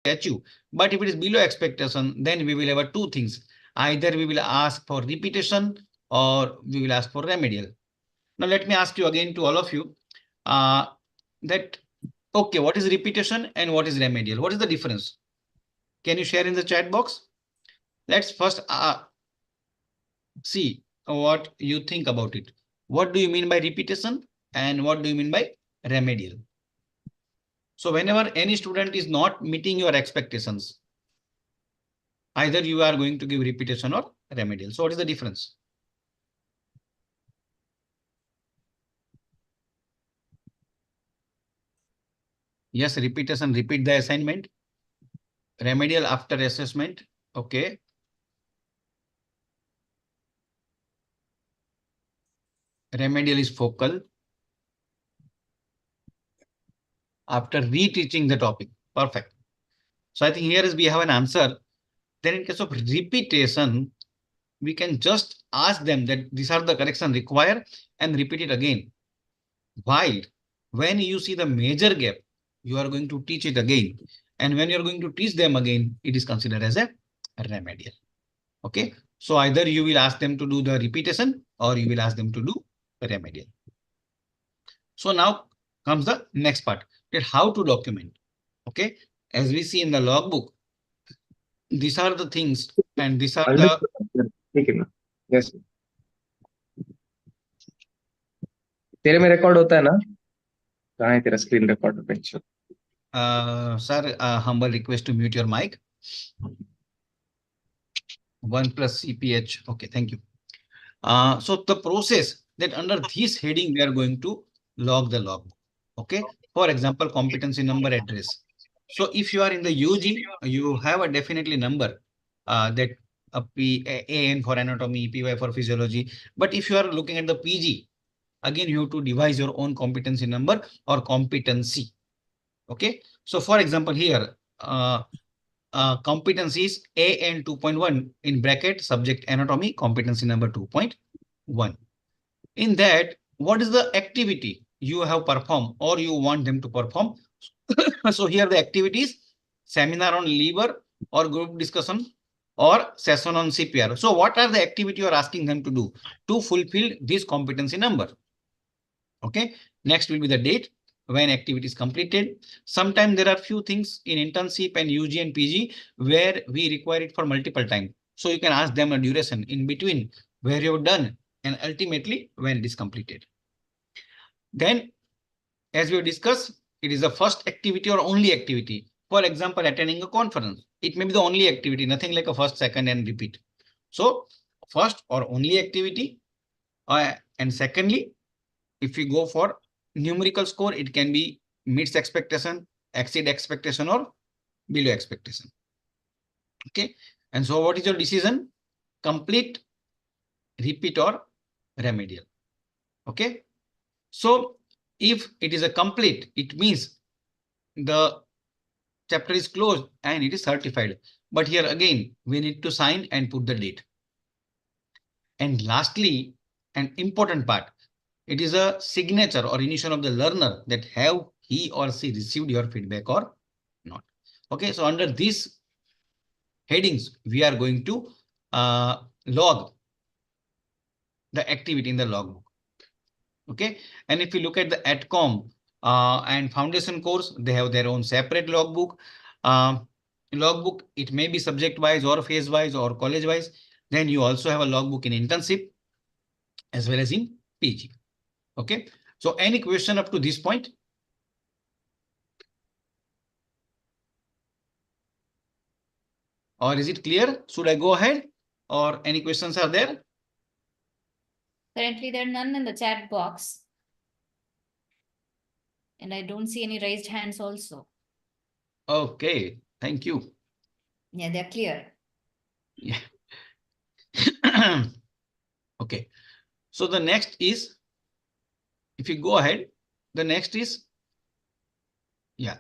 catch you. But if it is below expectation, then we will have two things. Either we will ask for repetition or we will ask for remedial. Now, let me ask you again to all of you okay, what is repetition and what is remedial? What is the difference? Can you share in the chat box? Let's first see what you think about it. What do you mean by repetition and what do you mean by remedial? So whenever any student is not meeting your expectations, either you are going to give repetition or remedial. So what is the difference? Yes, repetition, repeat the assignment. Remedial after assessment. Okay. Remedial is focal. After reteaching the topic. Perfect. So I think here is we have an answer. Then in case of repetition, we can just ask them that these are the correction required and repeat it again. While when you see the major gap, you are going to teach it again. And when you're going to teach them again, it is considered as a remedial. Okay. So either you will ask them to do the repetition or you will ask them to do remedial. So now comes the next part, that how to document. Okay. As we see in the logbook, these are the things and these are the. Yes. तेरे में record होता है ना? कहाँ है तेरा screen recorder picture? Sir, humble request to mute your mic. 1 plus CPH. Okay, thank you. So the process that under this heading, we are going to log the log. Okay. For example, competency number address. So if you are in the UG, you have a definitely number that AN for anatomy, PY for physiology. But if you are looking at the PG, again, you have to devise your own competency number or competency. Okay. So for example, here, competency is AN 2.1 in bracket subject anatomy competency number 2.1. In that, what is the activity you have performed or you want them to perform? So here the activities, seminar on liver or group discussion or session on CPR. So what are the activity you are asking them to do to fulfill this competency number? Okay. Next will be the date when activity is completed. Sometimes there are few things in internship and UG and PG where we require it for multiple time. So you can ask them a duration in between where you have done and ultimately when it is completed. Then, as we discussed, it is the first activity or only activity. For example, attending a conference. It may be the only activity, nothing like a first, second, and repeat. So, first or only activity. And secondly, if we go for numerical score, it can be meets expectation, exceed expectation, or below expectation. Okay. And so what is your decision? Complete, repeat, or remedial. Okay. So if it is a complete, it means the chapter is closed and it is certified. But here again, we need to sign and put the date. And lastly, an important part, it is a signature or initial of the learner that have he or she received your feedback or not. Okay, so under these headings, we are going to log the activity in the logbook. Okay, and if you look at the ATCOM and foundation course, they have their own separate logbook. Logbook, it may be subject wise or phase wise or college wise. Then you also have a logbook in internship as well as in PG. Okay, so any question up to this point? Or is it clear? Should I go ahead or any questions are there? Currently, there are none in the chat box. And I don't see any raised hands also. Okay, thank you. Yeah, they're clear. Yeah. Okay, so the next is, if you go ahead, the next is, yeah.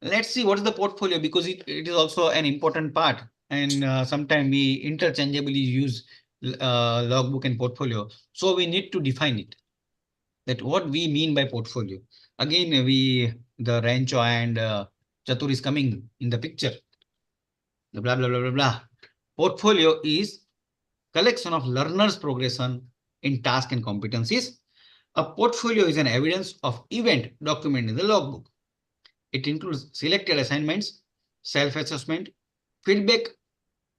Let's see what is the portfolio, because it is also an important part. And sometimes we interchangeably use logbook and portfolio. So we need to define it, that what we mean by portfolio. Again, the Rancho and Chatur is coming in the picture. The blah, blah, blah, blah, blah. Portfolio is collection of learners' progression in task and competencies. A portfolio is an evidence of event document in the logbook. It includes selected assignments, self-assessment, feedback,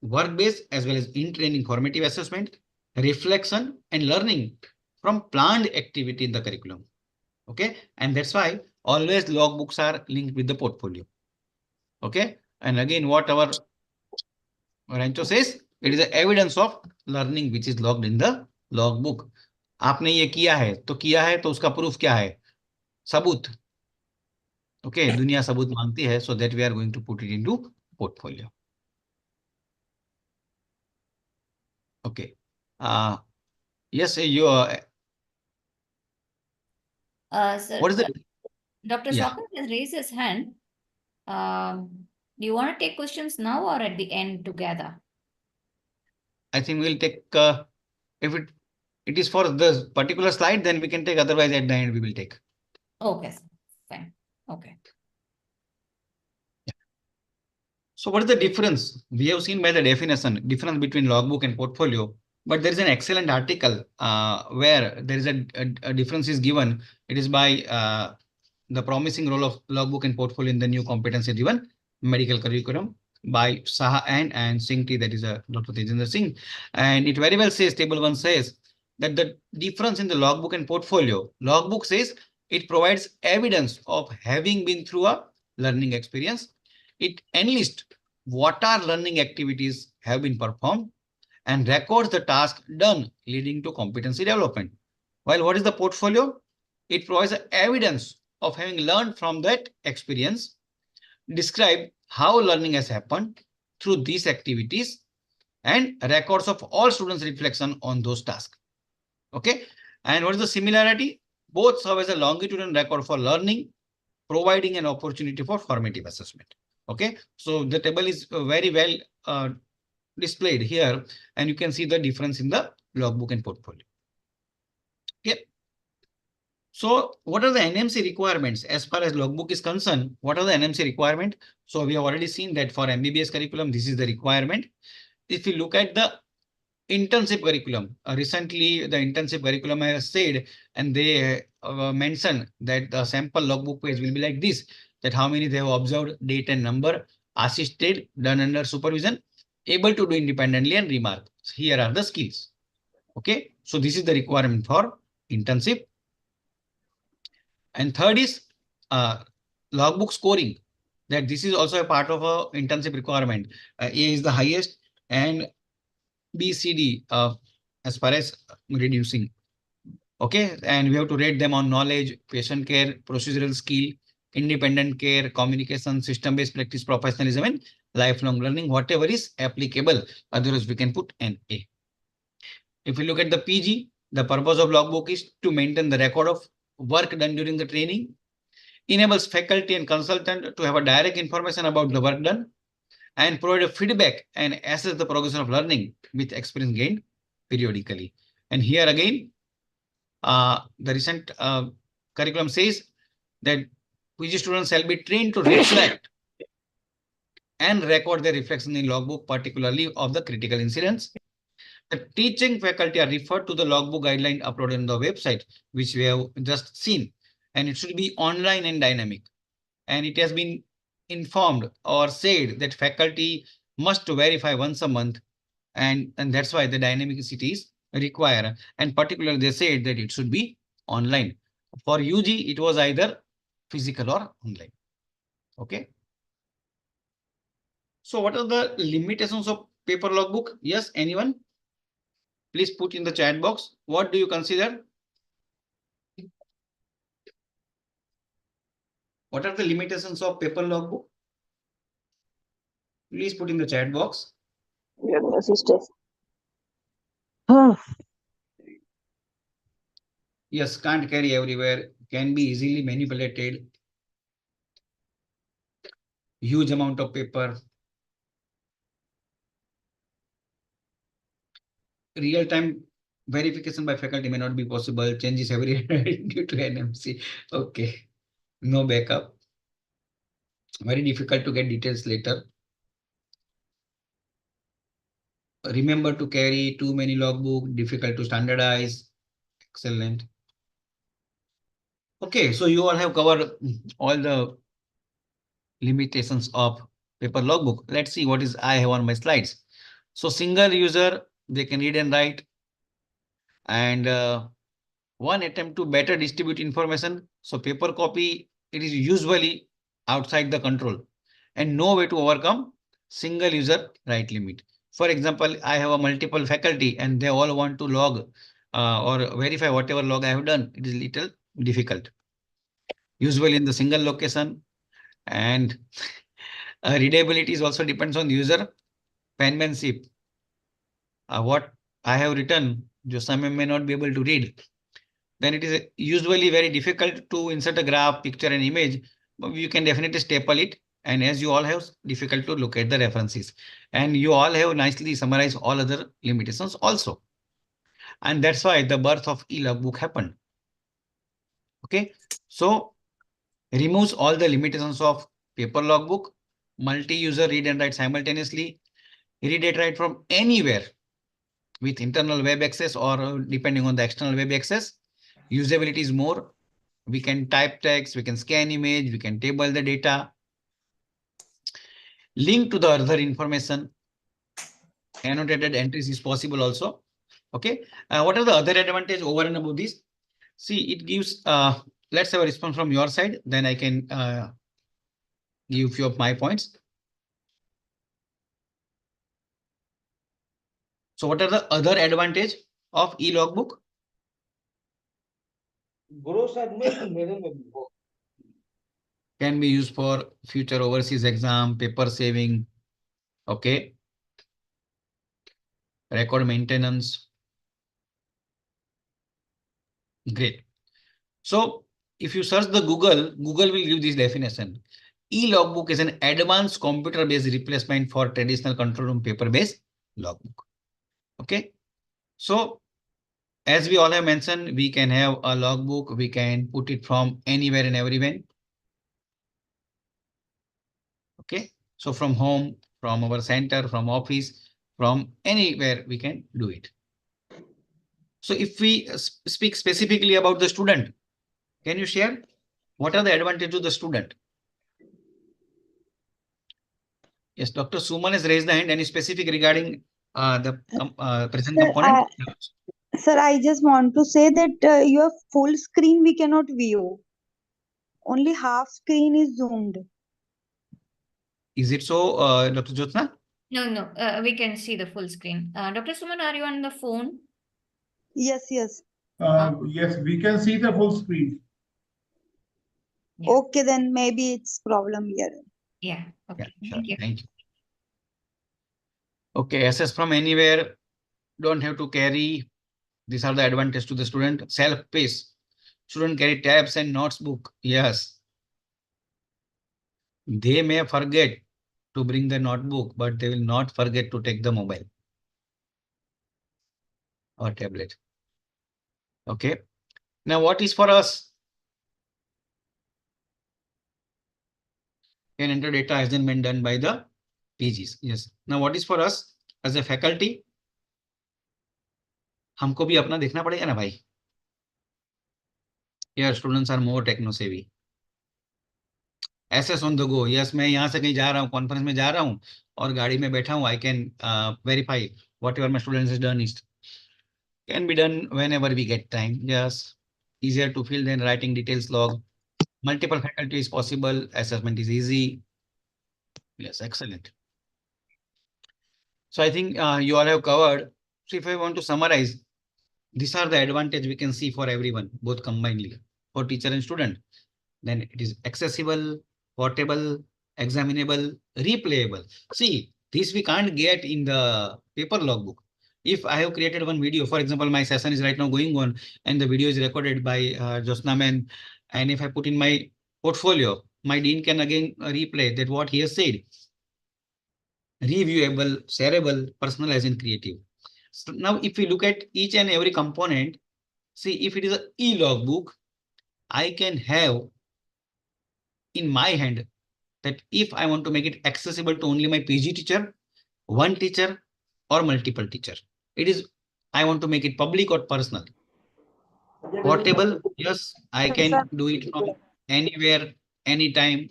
work-based as well as in-training formative assessment, reflection, and learning from planned activity in the curriculum. Okay, and that's why always logbooks are linked with the portfolio. Okay, and again, what our Rancho says, it is the evidence of learning which is logged in the logbook. आपने ये किया है तो उसका proof क्या है? सबूत. Okay, दुनिया सबूत मांगती है, so that we are going to put it into portfolio. Okay. Yes, you. Sir, What is the? Dr. Yeah. Swapna has raised his hand. Do you want to take questions now or at the end together? I think we'll take. If it is for the particular slide, then we can take. Otherwise, at the end we will take. Okay, sir. Fine. Okay. So what is the difference? We have seen by the definition, difference between logbook and portfolio, but there is an excellent article where there is a difference is given. It is by the promising role of logbook and portfolio in the new competency-driven medical curriculum by Saha and Singh T, that is Dr. Tejendra Singh. And it very well says, table 1 says that the difference in the logbook and portfolio, logbook says it provides evidence of having been through a learning experience. It enlists what are learning activities have been performed and records the task done leading to competency development. While what is the portfolio? It provides evidence of having learned from that experience, describe how learning has happened through these activities, and records of all students' reflection on those tasks. Okay. And what is the similarity? Both serve as a longitudinal record for learning, providing an opportunity for formative assessment. Okay, so the table is very well displayed here, and you can see the difference in the logbook and portfolio. Okay. So what are the NMC requirements as far as logbook is concerned? What are the NMC requirement? So we have already seen that for MBBS curriculum, this is the requirement. If you look at the intensive curriculum, recently the intensive curriculum has said, and they mentioned that the sample logbook page will be like this, that how many they have observed, date and number, assisted, done under supervision, able to do independently, and remark. So here are the skills. Okay, so this is the requirement for intensive. And third is logbook scoring, that this is also a part of a intensive requirement. A is the highest and B, C, D as far as reducing. Okay, and we have to rate them on knowledge, patient care, procedural skill, independent care, communication, system-based practice, professionalism, and lifelong learning, whatever is applicable. Otherwise, we can put an A. If we look at the PG, the purpose of logbook is to maintain the record of work done during the training, enables faculty and consultant to have a direct information about the work done, and provide a feedback and assess the progression of learning with experience gained periodically. And here again, the recent curriculum says that PG students shall be trained to reflect and record their reflection in logbook, particularly of the critical incidents. The teaching faculty are referred to the logbook guideline uploaded on the website, which we have just seen, and it should be online and dynamic. And it has been informed or said that faculty must verify once a month, and that's why the dynamicity is required. And particularly, they said that it should be online. For UG, it was either physical or online. Okay. So what are the limitations of paper logbook? Yes, anyone? Please put in the chat box. What do you consider? What are the limitations of paper logbook? Please put in the chat box. Yes, can't carry everywhere, can be easily manipulated. Huge amount of paper. Real-time verification by faculty may not be possible. Changes every due to NMC. Okay, no backup. Very difficult to get details later. Remember to carry too many logbook, difficult to standardize. Excellent. Okay, so you all have covered all the limitations of paper logbook. Let's see what is I have on my slides. So single user, they can read and write. And one attempt to better distribute information. So paper copy, it is usually outside the control and no way to overcome single user write limit. For example, I have a multiple faculty and they all want to log or verify whatever log I have done. It is little difficult. Usually in the single location, and readability is also depends on user penmanship. What I have written, just some may not be able to read. Then it is usually very difficult to insert a graph, picture, and image. But you can definitely staple it. And as you all have difficult to locate the references, and you all have nicely summarized all other limitations also. And that's why the birth of e-logbook happened. Okay, so removes all the limitations of paper logbook, multi-user read and write simultaneously, read and write from anywhere with internal web access or depending on the external web access. Usability is more. We can type text, we can scan image, we can table the data, link to the other information. Annotated entries is possible also. Okay. What are the other advantage over and above this? See, it gives, let's have a response from your side. Then I can give few of my points. So what are the other advantage of e-logbook? Can be used for future overseas exam, paper saving. Okay. Record maintenance. Great. So if you search the Google will give this definition. E-logbook is an advanced computer-based replacement for traditional control room paper-based logbook. Okay. So as we all have mentioned, we can have a logbook. We can put it from anywhere and everywhere. Okay. So from home, from our center, from office, from anywhere we can do it. So if we speak specifically about the student, can you share what are the advantages to the student? Yes, Dr. Suman has raised the hand. Any specific regarding the present Sir, component? Sir, I just want to say that your full screen we cannot view. Only half screen is zoomed. Is it so, Dr. Jyotsna? No, we can see the full screen. Dr. Suman, are you on the phone? Yes, yes. Yes, we can see the full screen. Yeah. Okay, then maybe it's problem here. Yeah. Okay. Yeah, sure. Thank you. Thank you. Okay, access from anywhere. Don't have to carry. These are the advantages to the student. Self-pace. Student carry tabs and notes book. Yes. They may forget to bring the notebook, but they will not forget to take the mobile or tablet. Okay. Now, what is for us? Can enter data has been done by the PGs. Yes. Now, what is for us as a faculty? हमको भी अपना देखना पड़ेगा ना भाई. Here, students are more techno savvy. Access on the go. Yes, मैं यहाँ से कहीं जा रहा हूँ, कॉन्फ्रेंस में जा रहा हूँ और गाड़ी में बैठा हूँ. I can verify whatever my students has done is can be done whenever we get time. Yes, easier to fill than writing details log. Multiple faculty is possible. Assessment is easy. Yes, excellent. So I think you all have covered. So if I want to summarize, these are the advantage we can see for everyone, both combinedly, for teacher and student. Then it is accessible, portable, examinable, replayable. See, this we can't get in the paper logbook. If I have created one video, for example, my session is right now going on and the video is recorded by Josna Man, and if I put in my portfolio, my dean can again replay that what he has said. Reviewable, shareable, personalized, and creative. So now if we look at each and every component, see if it is an e-logbook, I can have in my hand that if I want to make it accessible to only my PG teacher, one teacher, or multiple teacher. It is, I want to make it public or personal. Portable, yes, I Yes, can sir. do it from anywhere, anytime.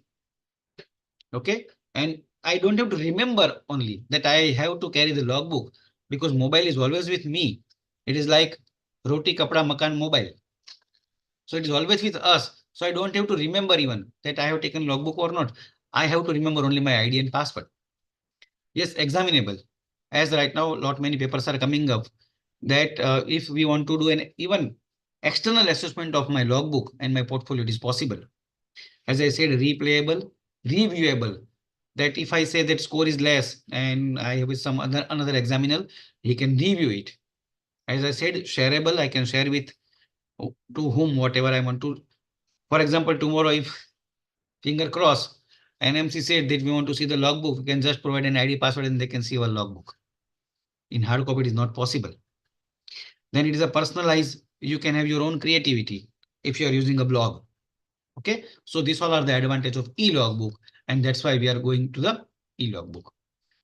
Okay, and I don't have to remember only that I have to carry the logbook because mobile is always with me. It is like roti, kapda, makan, mobile. So it is always with us. So I don't have to remember even that I have taken logbook or not. I have to remember only my ID and password. Yes, examinable. As right now, lot many papers are coming up that if we want to do an even external assessment of my logbook and my portfolio, it is possible. As I said, replayable, reviewable. That if I say that score is less and I have some another examiner, he can review it. As I said, shareable, I can share with to whom whatever I want to. For example, tomorrow, if finger cross, NMC said that we want to see the logbook, we can just provide an ID password and they can see our logbook. In hard copy, it is not possible. Then it is a personalized, you can have your own creativity if you are using a blog. Okay, so these all are the advantage of e-logbook, and that's why we are going to the e-logbook.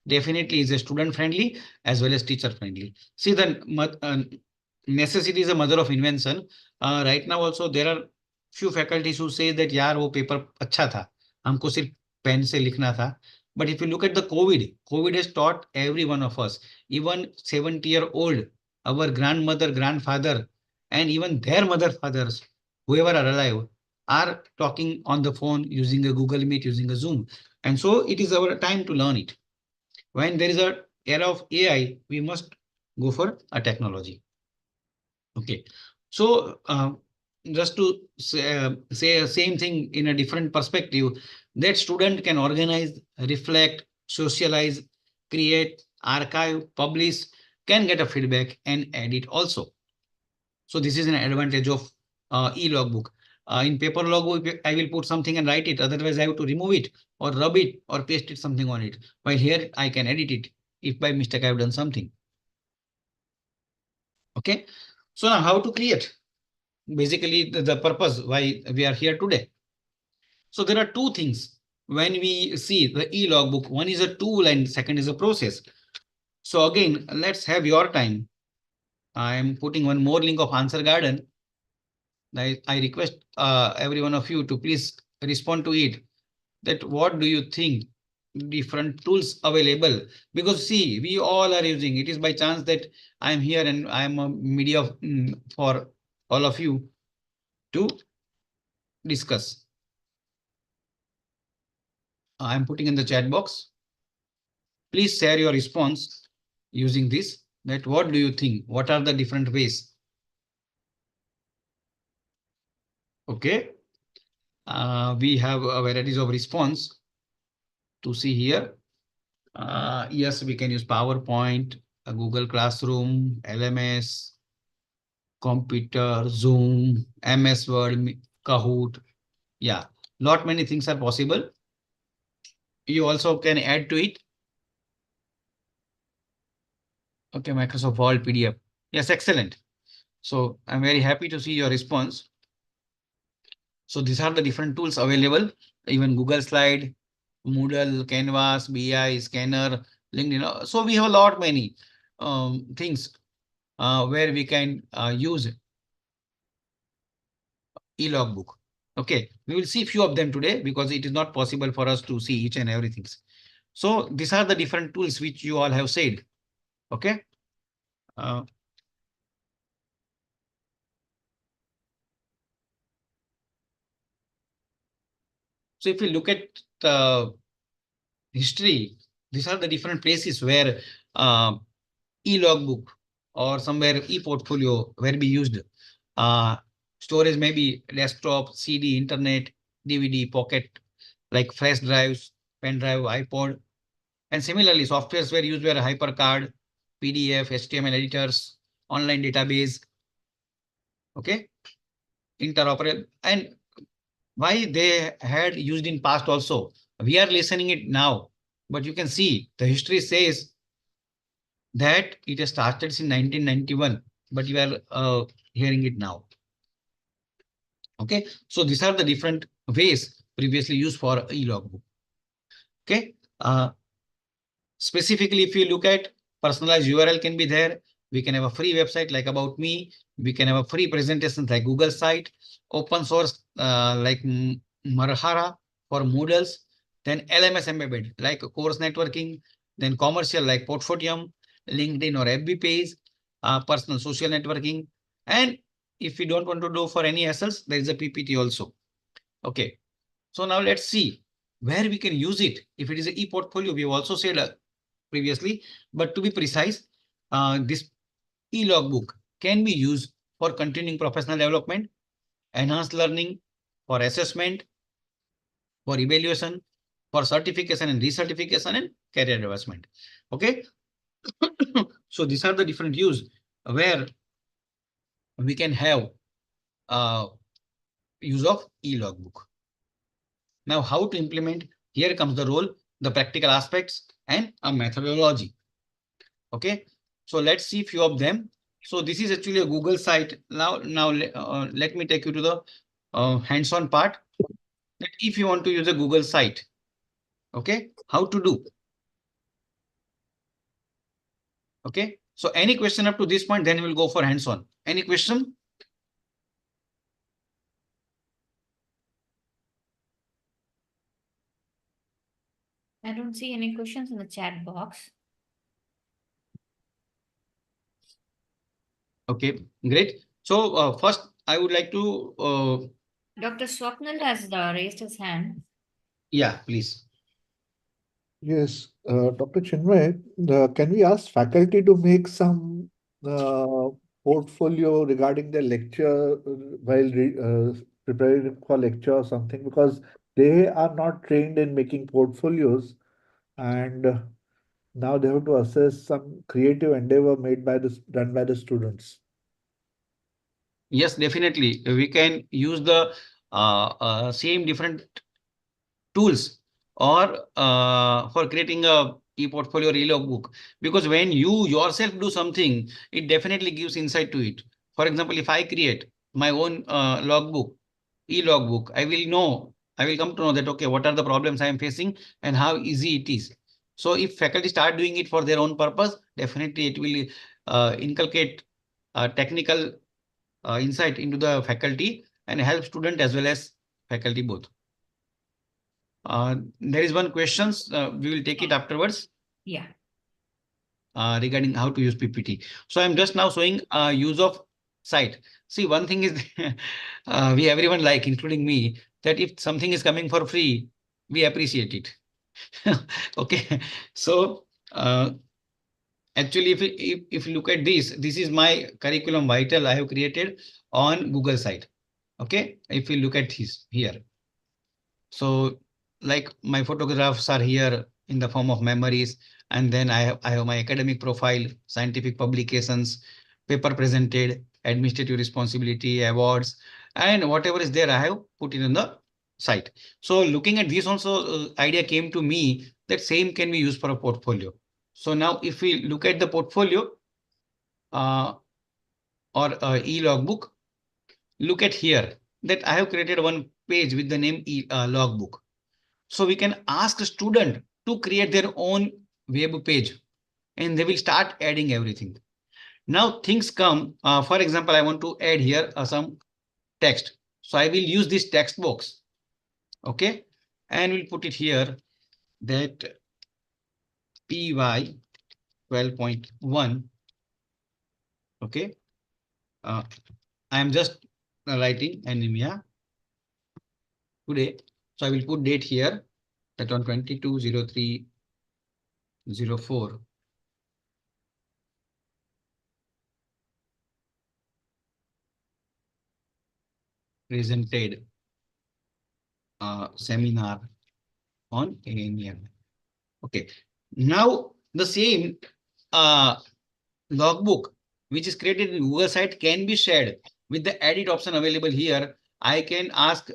Definitely is a student friendly as well as teacher friendly. See, the necessity is a mother of invention. Right now also there are few faculties who say that यार वो paper अच्छा था, हमको सिर्फ pen से लिखना था. But if you look at the COVID has taught every one of us, even 70-year-old, our grandmother, grandfather, and even their mother, fathers, whoever are alive, are talking on the phone using a Google Meet, using a Zoom. And so it is our time to learn it. When there is a era of AI, we must go for a technology. Okay, so just to say same thing in a different perspective, that student can organize, reflect, socialize, create, archive, publish, can get a feedback and edit also. So this is an advantage of e-logbook. In paper logbook, I will put something and write it. Otherwise, I have to remove it or rub it or paste it something on it. While here, I can edit it if by mistake I have done something. Okay. So now how to create? Basically, the purpose why we are here today. So there are two things when we see the e-logbook. One is a tool and second is a process. So again, let's have your time. I am putting one more link of Answer Garden. I request every one of you to please respond to it. That what do you think different tools available? Because see, we all are using it. Is by chance that I am here and I am a media for all of you to discuss. I am putting in the chat box. Please share your response using this. That what do you think? What are the different ways? Okay. We have varieties of response to see here. Yes, we can use PowerPoint, Google Classroom, LMS, computer, Zoom, MS Word, Kahoot. Yeah, lot many things are possible. You also can add to it. Okay, Microsoft Word PDF. Yes, excellent. So I'm very happy to see your response. So these are the different tools available, even Google Slide, Moodle, Canvas, BI, Scanner, LinkedIn. So we have a lot many things where we can use e-logbook. Okay, we will see few of them today because it is not possible for us to see each and everything. So these are the different tools which you all have said. Okay. So if we look at the history, these are the different places where e-logbook or somewhere e-portfolio where we used. Storage may be desktop, CD, internet, DVD, pocket, like flash drives, pen drive, iPod. And similarly, softwares were used were HyperCard, PDF, HTML editors, online database. Okay, interoperable. And why they had used in past also. We are listening it now, but you can see the history says that it has started in 1991, but you are hearing it now. Okay, so these are the different ways previously used for e-logbook. Okay. Specifically, if you look at personalized URL can be there. We can have a free website like About Me. We can have a free presentations like Google site, open source like Marhara for Moodles, then LMS embedded like course networking, then commercial like Portfolium, LinkedIn or FB page, personal social networking. And if you don't want to do for any SLs, there is a PPT also. Okay. So now let's see where we can use it. If it is an e-portfolio, we have also said previously, but to be precise, this e-logbook can be used for continuing professional development, enhanced learning, for assessment, for evaluation, for certification and recertification and career advancement. Okay. So these are the different use where we can have use of e-logbook. Now, how to implement? Here comes the role, the practical aspects and a methodology. Okay, so let's see few of them. So this is actually a Google site. Now let me take you to the hands-on part. That if you want to use a Google site, okay, how to do? Okay, so any question up to this point, then we'll go for hands-on. Any question? I don't see any questions in the chat box. Okay, great. So first, I would like to Dr. Swapnil has raised his hand. yeah, please. Yes, Dr. Chinmay, can we ask faculty to make some portfolio regarding the lecture while preparing for lecture or something? Because they are not trained in making portfolios, and now they have to assess some creative endeavor made by done by the students. Yes, definitely. We can use the same different tools or for creating a e-portfolio logbook, because when you yourself do something, it definitely gives insight to it. For example, if I create my own logbook, e-logbook, I will come to know that, okay, what are the problems I am facing and how easy it is. So if faculty start doing it for their own purpose, definitely it will inculcate technical insight into the faculty and help student as well as faculty both. There is one question. We will take it afterwards. Yeah. Regarding how to use PPT. So I'm just now showing use of site. See, one thing is we everyone like, including me, that if something is coming for free, we appreciate it. Okay. So actually, if you look at this is my curriculum vital I have created on Google site. Okay. If you look at this here. So like my photographs are here in the form of memories. And then I have my academic profile, scientific publications, paper presented, administrative responsibility, awards, and whatever is there, I have put it in the site. So looking at this also, idea came to me that same can be used for a portfolio. So now if we look at the portfolio or e-logbook, look at here that I have created one page with the name logbook. So we can ask a student to create their own web page and they will start adding everything. Now things come, for example, I want to add here some text. So I will use this text box. Okay. And we'll put it here that PY 12.1. Okay. I am just writing anemia today. So I will put date here that on 22/03/04. Presented seminar on ANM. Okay. Now the same logbook which is created in Google site can be shared with the edit option available here. I can ask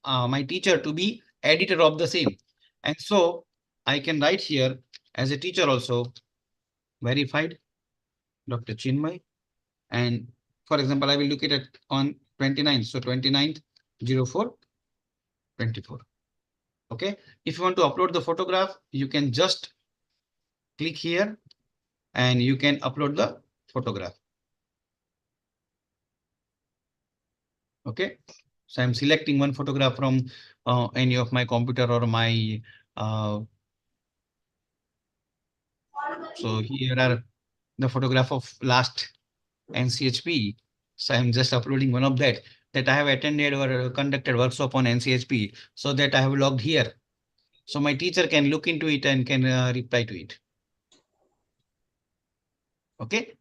my teacher to be editor of the same. And so I can write here as a teacher also verified Dr. Chinmay. And for example, I will look at it on 29th. So 29th/04/24. Okay. If you want to upload the photograph, you can just click here and you can upload the photograph. Okay. So I'm selecting one photograph from any of my computer or my so here are the photograph of last NCHP. So I'm just uploading one of that I have attended or conducted workshop on NCHP, so that I have logged here. So my teacher can look into it and can reply to it. Okay.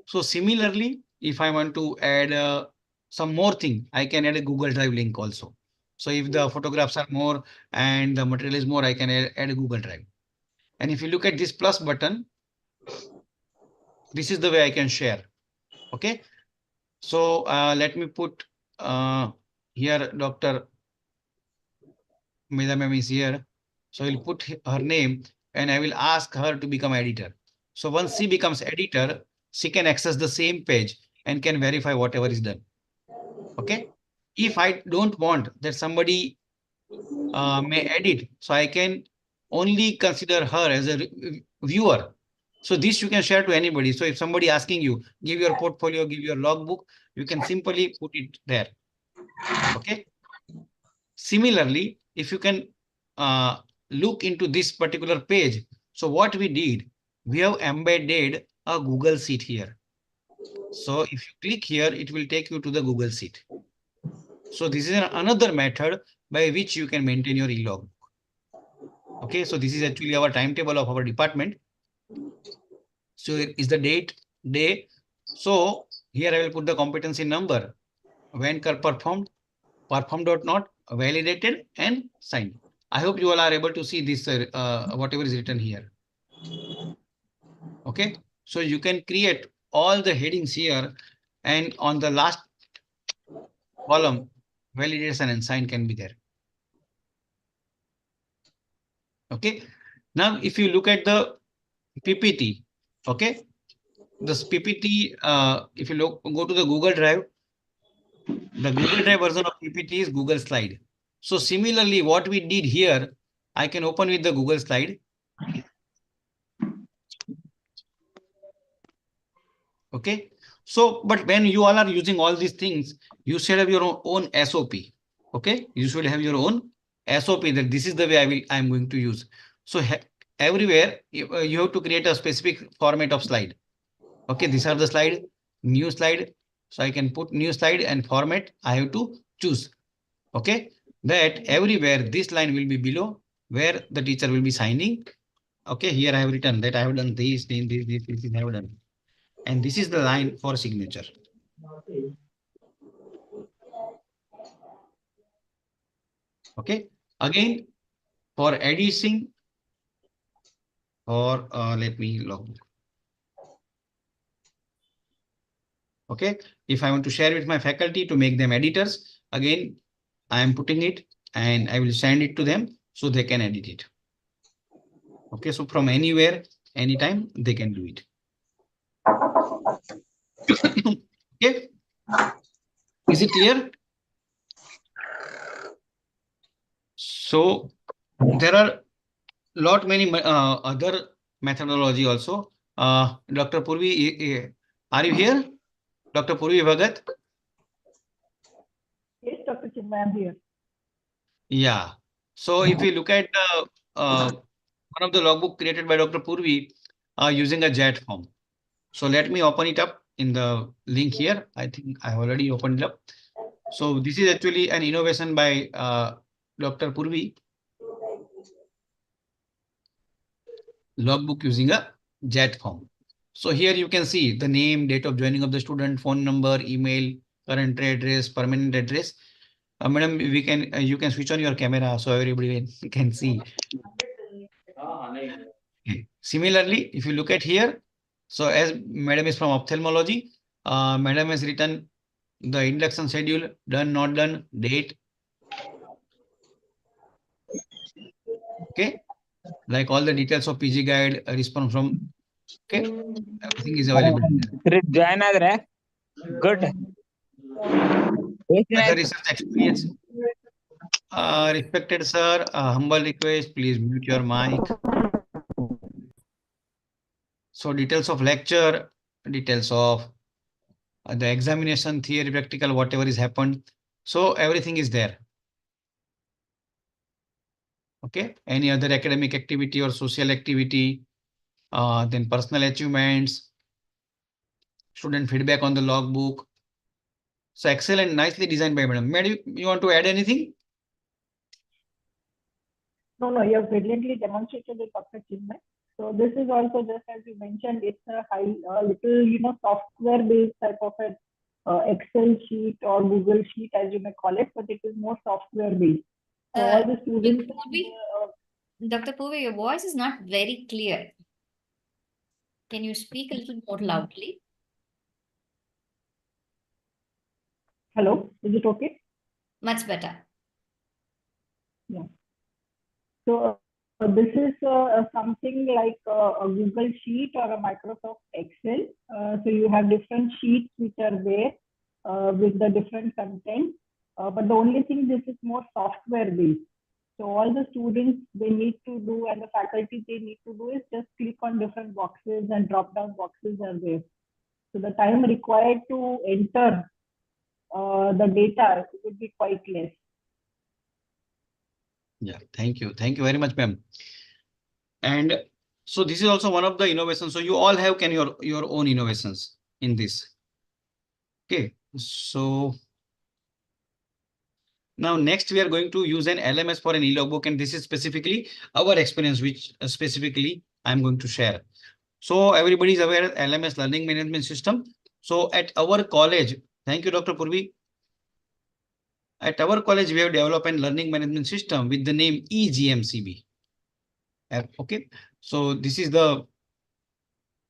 So similarly, if I want to add some more thing, I can add a Google Drive link also. So if the photographs are more and the material is more, I can add a Google Drive. And if you look at this plus button, this is the way I can share. Okay. So let me put here Dr. Meda ma'am is here. So I'll put her name and I will ask her to become editor. So once she becomes editor, she can access the same page and can verify whatever is done. Okay. If I don't want that somebody may edit, so I can only consider her as a viewer. So this you can share to anybody. So if somebody asking you, give your portfolio, give your logbook, you can simply put it there. Okay. Similarly, if you can look into this particular page, so what we did, we have embedded a Google Sheet here. So if you click here, it will take you to the Google Sheet. So this is another method by which you can maintain your e-logbook. Okay, so this is actually our timetable of our department. So it is the date, day. So here I will put the competency number, when performed, performed or not, validated and signed. I hope you all are able to see this, whatever is written here. Okay, so you can create all the headings here, and on the last column, validation and sign can be there. Okay, now if you look at the PPT, okay, this PPT, if you go to the Google Drive, the Google Drive version of PPT is Google Slide. So similarly, what we did here, I can open with the Google Slide. Okay. So, but when you all are using all these things, you should have your own SOP. Okay. You should have your own SOP that this is the way I'm going to use. So everywhere you have to create a specific format of slide. Okay. These are the slide, new slide. So I can put new slide and format. I have to choose. Okay. That everywhere this line will be below where the teacher will be signing. Okay. Here I have written that I have done this, this, I have done. And this is the line for signature. Okay. Again, for editing, or let me log. Okay. If I want to share with my faculty to make them editors, again, I am putting it and I will send it to them so they can edit it. Okay. So from anywhere, anytime they can do it. Okay. Is it clear? So there are lot many other methodology also. Dr. Purvi, are you here? Dr. Purvi Bhagat? Yes, Dr. Chinmay, I'm here. Yeah. So if you look at one of the logbook created by Dr. Purvi using a JAT form. So let me open it up in the link here. I think I already opened it up. So this is actually an innovation by Dr. Purvi. Logbook using a JAT form. So here you can see the name, date of joining of the student, phone number, email, current address, permanent address. Madam, we can you can switch on your camera so everybody can see. Okay. Similarly, if you look at here, so as madam is from ophthalmology, madam has written the induction schedule, done, not done, date. Okay, like all the details of PG guide, response from. Okay, everything is available there. Join ಆದ್ರೆ good. Other research experience. Respected sir, humble request, please mute your mic. So details of lecture, details of the examination, theory, practical, whatever is happened. So everything is there. Okay. Any other academic activity or social activity, then personal achievements, student feedback on the logbook. So excellent, nicely designed by madam. Madam, you want to add anything? No, you have brilliantly demonstrated it, Dr. Chinmay. So this is also just as you mentioned, it's a little, software-based type of an Excel sheet or Google sheet, as you may call it, but it is more software-based. So all the students. Dr. Purvi, your voice is not very clear. Can you speak a little more loudly? Hello, is it okay? Much better. Yeah. So this is something like a Google Sheet or a Microsoft Excel. So you have different sheets which are there with the different content. But the only thing, this is more software based. So all the students, they need to do, and the faculty, they need to do is just click on different boxes, and drop down boxes are there. So the time required to enter the data would be quite less. Yeah, thank you. Thank you very much, ma'am. And so this is also one of the innovations. So you all have your own innovations in this. Okay, so now next we are going to use an LMS for an e-logbook, and this is specifically our experience, which specifically I'm going to share. So everybody is aware of LMS, Learning Management System. So at our college, thank you, Dr. Purvi. At our college, we have developed a learning management system with the name eGMCB. Okay, so this is our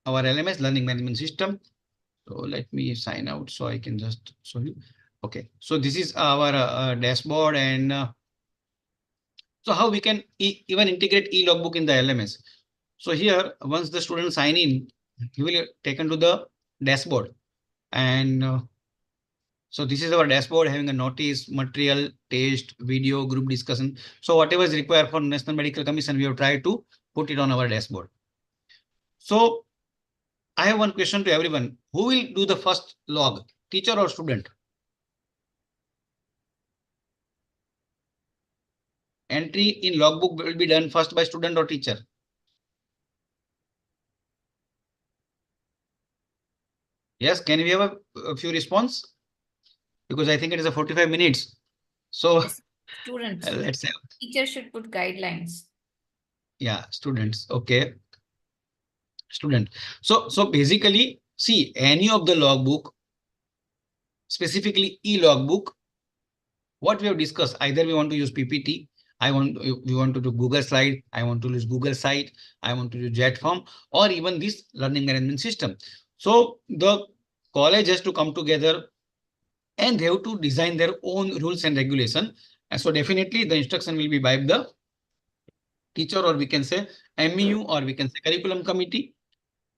LMS, Learning Management System. So let me sign out so I can just show you. Okay, so this is our dashboard, and so how we can even integrate e-logbook in the LMS. So here, once the student sign in, he will taken to the dashboard, and so this is our dashboard having a notice, material, test, video, group discussion. So whatever is required for National Medical Commission, we have tried to put it on our dashboard. So I have one question to everyone. Who will do the first log, teacher or student? Entry in logbook will be done first by student or teacher? Yes, can we have a few response? Because I think it is a 45 minutes. So Yes, students. let's have. Teacher should put guidelines. Yeah, students. Okay. Student. So basically, see, any of the logbook, specifically e-logbook, what we have discussed, either we want to use PPT, we want to do Google slide, I want to use Google site, I want to use JetForm, or even this learning management system. So the college has to come together and they have to design their own rules and regulation. And so definitely the instruction will be by the teacher, or we can say MEU, or we can say curriculum committee.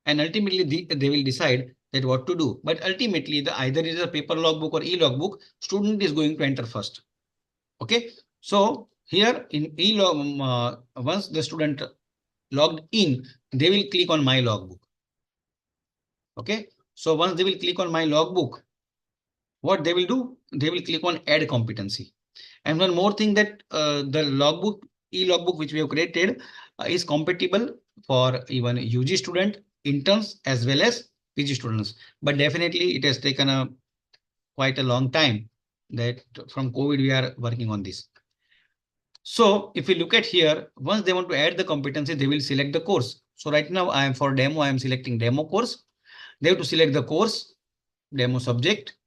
And ultimately they will decide that what to do. But ultimately, either it is a paper logbook or e-logbook, student is going to enter first. Okay, so here in e-log, once the student logged in, they will click on my logbook. Okay, so once they will click on my logbook, what they will do? They will click on add competency. And one more thing, that the logbook, e-logbook which we have created is compatible for even UG student, interns, as well as PG students. But definitely it has taken quite a long time that from COVID we are working on this. So if we look at here, once they want to add the competency, they will select the course. So right now I am for demo, I am selecting demo course. They have to select the course, demo subject,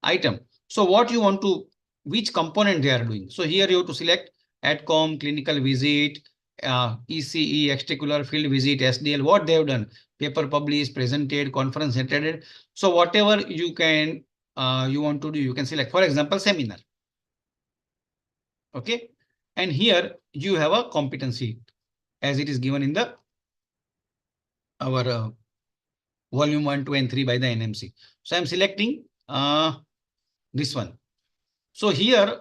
item. So what you want to, which component they are doing. So here you have to select AdCom, clinical visit, ECE, extracurricular field visit, SDL, what they have done, paper published, presented, conference attended. So whatever you can, you want to do, you can select, for example, seminar. Okay. And here you have a competency as it is given in the our volume 1, 2, and 3 by the NMC. So I'm selecting this one. So here,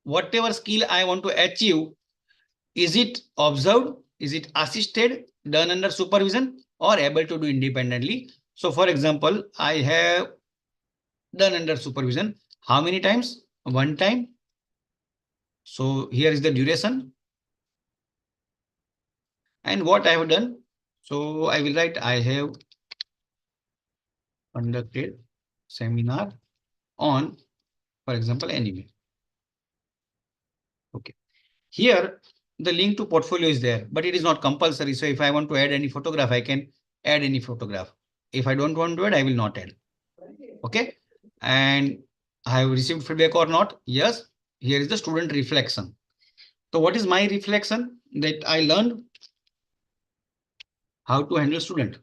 whatever skill I want to achieve, is it observed, is it assisted, done under supervision, or able to do independently? So for example, I have done under supervision. How many times? One time. So here is the duration. And what I have done? So I will write, I have conducted seminar on, for example, anime. Okay. Here, the link to portfolio is there, but it is not compulsory. So if I want to add any photograph, I can add any photograph. If I don't want to add, I will not add. Okay. And I have received feedback or not? Yes. Here is the student reflection. So what is my reflection? That I learned how to handle student,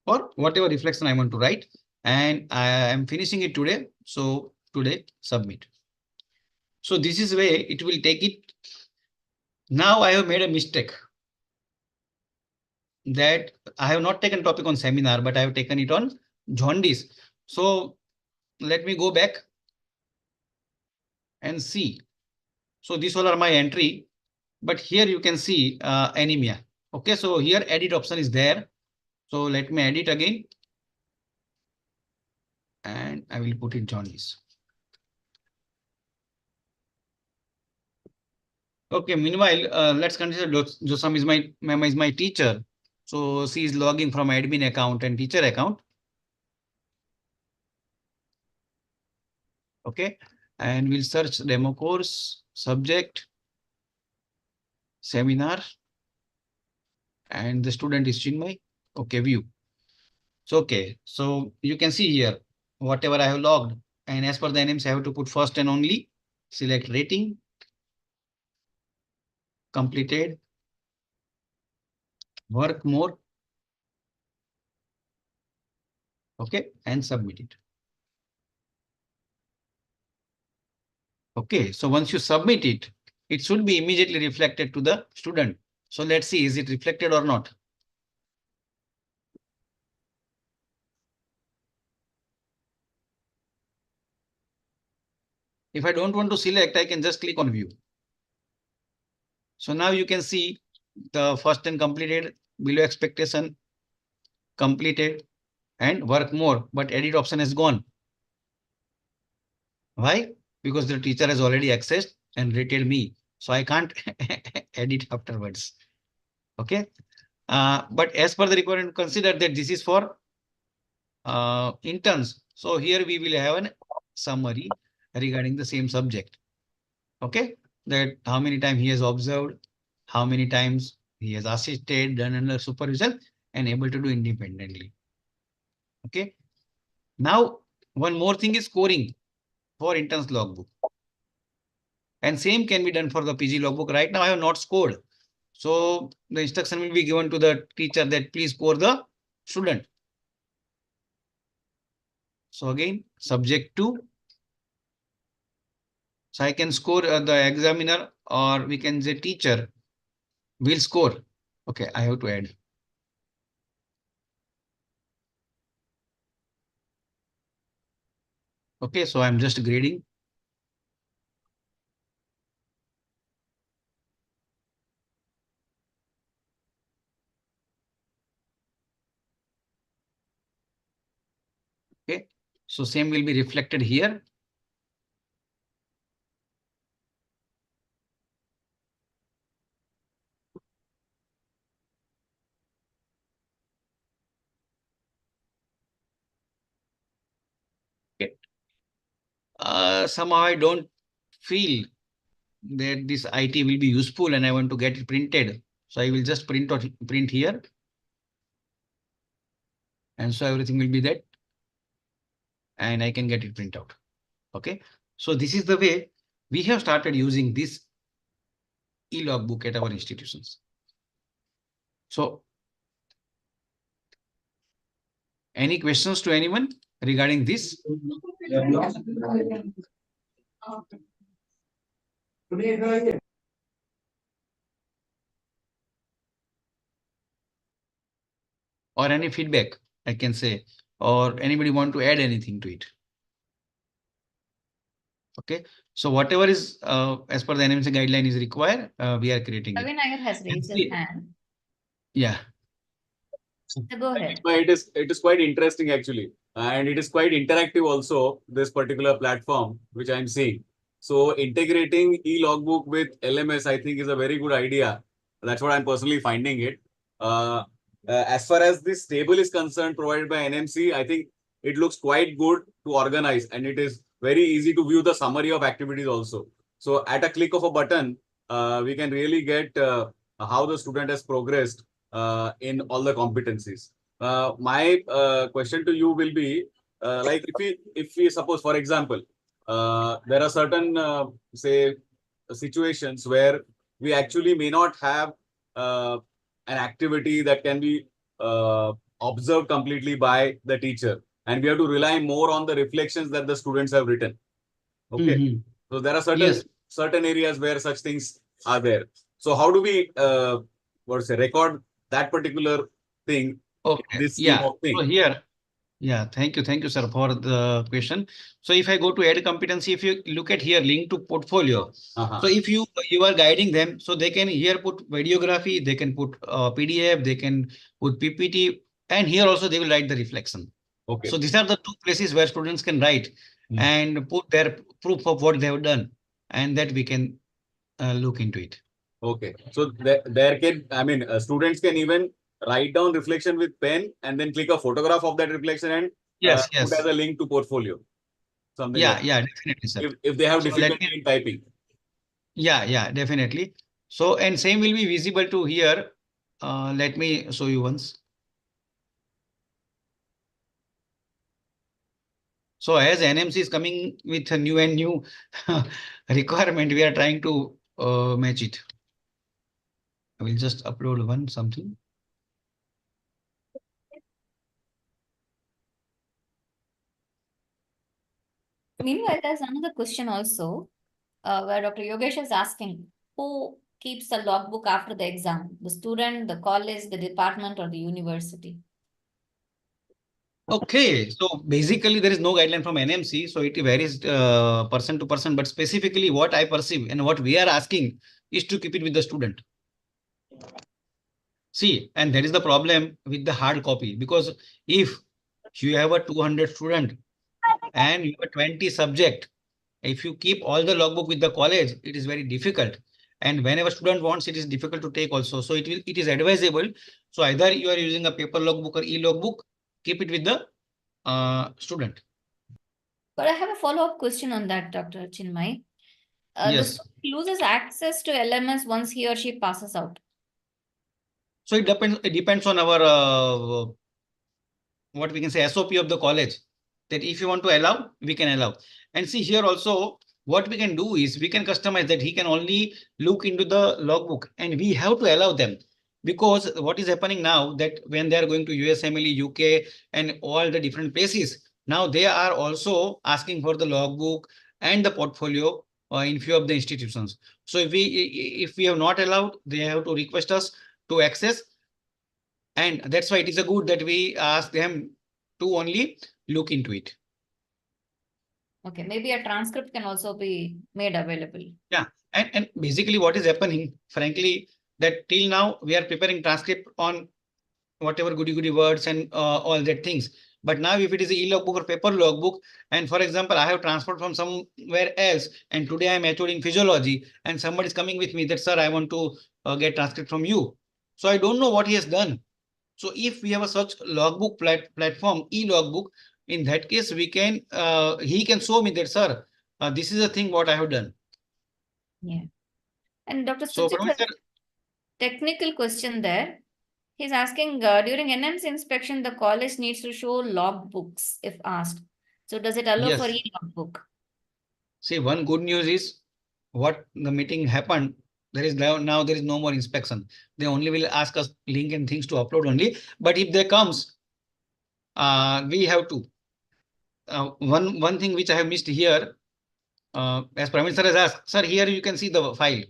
or whatever reflection I want to write, and I am finishing it today. So today submit. So this is way it will take it. Now I have made a mistake that I have not taken topic on seminar, but I have taken it on jaundice. So let me go back and see. So these all are my entry, but here you can see anemia. Okay, so here edit option is there. So let me edit again. And I will put it jaundice. Okay, meanwhile, let's consider Josam is my teacher. So she is logging from admin account and teacher account. Okay, and we'll search demo course, subject, seminar, and the student is Chinmay. Okay, view. So, okay, so you can see here, whatever I have logged, and as per the names, I have to put first and only, select rating, completed, work more. Okay, and submit it. Okay, so once you submit it, it should be immediately reflected to the student. So let's see, is it reflected or not? If I don't want to select, I can just click on view. So now you can see the first and completed, below expectation, completed, and work more, but edit option is gone. Why? Because the teacher has already accessed and rated me. So I can't edit afterwards. Okay. But as per the requirement, consider that this is for interns. So here we will have a summary regarding the same subject. Okay. That how many times he has observed, how many times he has assisted, done under supervision, and able to do independently. Okay. Now, one more thing is scoring for interns logbook. And same can be done for the PG logbook. Right now, I have not scored. So the instruction will be given to the teacher that please score the student. So again, subject to. So I can score the examiner, or we can say teacher will score. Okay, I have to add. Okay, so I'm just grading. Okay, so same will be reflected here. Okay. Somehow I don't feel that this IT will be useful and I want to get it printed. So I will just print here. And so everything will be that. And I can get it print out. Okay. So this is the way we have started using this e-logbook at our institutions. So any questions to anyone regarding this? Or any feedback, I can say, or anybody want to add anything to it? Okay. So whatever is as per the NMC guideline is required, we are creating it. Praveen Nair has raised his see- hand. Yeah. So go ahead. It is quite interesting actually, and it is quite interactive also. This particular platform which I'm seeing. So integrating e-logbook with LMS, I think, is a very good idea. That's what I'm personally finding it. As far as this table is concerned, provided by NMC, I think it looks quite good to organize, and it is very easy to view the summary of activities also. So at a click of a button, we can really get how the student has progressed in all the competencies. My question to you will be like if we suppose, for example, there are certain say situations where we actually may not have an activity that can be observed completely by the teacher, and we have to rely more on the reflections that the students have written. Okay, so there are Yes. certain areas where such things are there. So how do we record that particular thing, Okay. this scheme Yeah. of thing? So here, yeah, thank you, sir, for the question. So if I go to add competency, if you look at here, link to portfolio. So if you are guiding them, so they can here put videography, they can put PDF, they can put PPT, and here also they will write the reflection. Okay. So these are the two places where students can write and put their proof of what they have done, and that we can look into it. Okay. So there can, I mean, students can even write down reflection with pen and then click a photograph of that reflection and Yes, put yes. as a link to portfolio. Something Yeah, like yeah, definitely, sir. if they have So let difficulty me, in typing. yeah, definitely. So, and same will be visible to here. Let me show you once. So as NMC is coming with a new and new requirement, we are trying to match it. I will just upload one something. Meanwhile, there's another question also, where Dr. Yogesh is asking, who keeps the logbook after the exam? The student, the college, the department, or the university? Okay, so basically there is no guideline from NMC, so it varies person to person, but specifically what I perceive and what we are asking is to keep it with the student. See, and that is the problem with the hard copy, because if you have a 200 student and you have a 20 subject, if you keep all the logbook with the college, it is very difficult. And whenever student wants, it is difficult to take also. So it is advisable. So either you are using a paper logbook or e-logbook, keep it with the student. But I have a follow-up question on that, Dr. Chinmay. The Yes. student loses access to LMS once he or she passes out. So it depends on our what we can say SOP of the college, that if you want to allow, we can allow. And see here also, what we can do is we can customize that he can only look into the logbook, and we have to allow them, because what is happening now that when they are going to USMLE, UK, and all the different places, now they are also asking for the logbook and the portfolio in few of the institutions. So if we have not allowed, they have to request us to access. And that's why it is a good that we ask them to only look into it. Okay, maybe a transcript can also be made available. Yeah, and basically what is happening, frankly, that till now we are preparing transcript on whatever goody words and all that things. But now if it is a e-logbook or paper logbook, and for example, I have transferred from somewhere else, and today I am matured in physiology, and somebody is coming with me that, sir, I want to get transcript from you. So I don't know what he has done. So if we have a such logbook platform, e-logbook, in that case, we can he can show me that, sir, this is the thing what I have done. Yeah. And Dr. So, Sujit has a technical question there. He's asking, during NMC inspection, the college needs to show logbooks if asked. So does it allow for yes. e-logbook? See, one good news is what the meeting happened. There is now there is no more inspection. They only will ask us link and things to upload only. But if there comes, we have to. One thing which I have missed here, as Praveen sir has asked, sir, here you can see the file.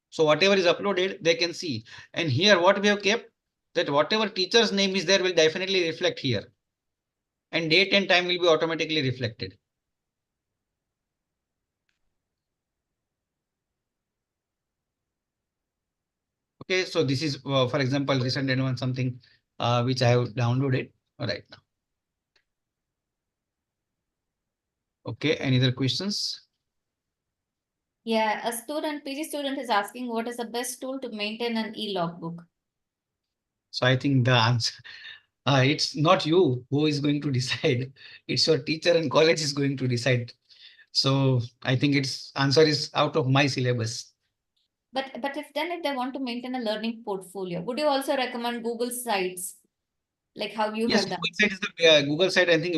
So whatever is uploaded, they can see. And here what we have kept, that whatever teacher's name is there will definitely reflect here. And date and time will be automatically reflected. Okay, so this is, for example, recent one something which I have downloaded right now. Okay, any other questions? Yeah, a student, PG student is asking what is the best tool to maintain an e-logbook? So I think the answer, it's not you who is going to decide. It's your teacher and college is going to decide. So I think its answer is out of my syllabus. But if they want to maintain a learning portfolio, would you also recommend Google Sites like how you Yes, have done? Google site is the Google site. I think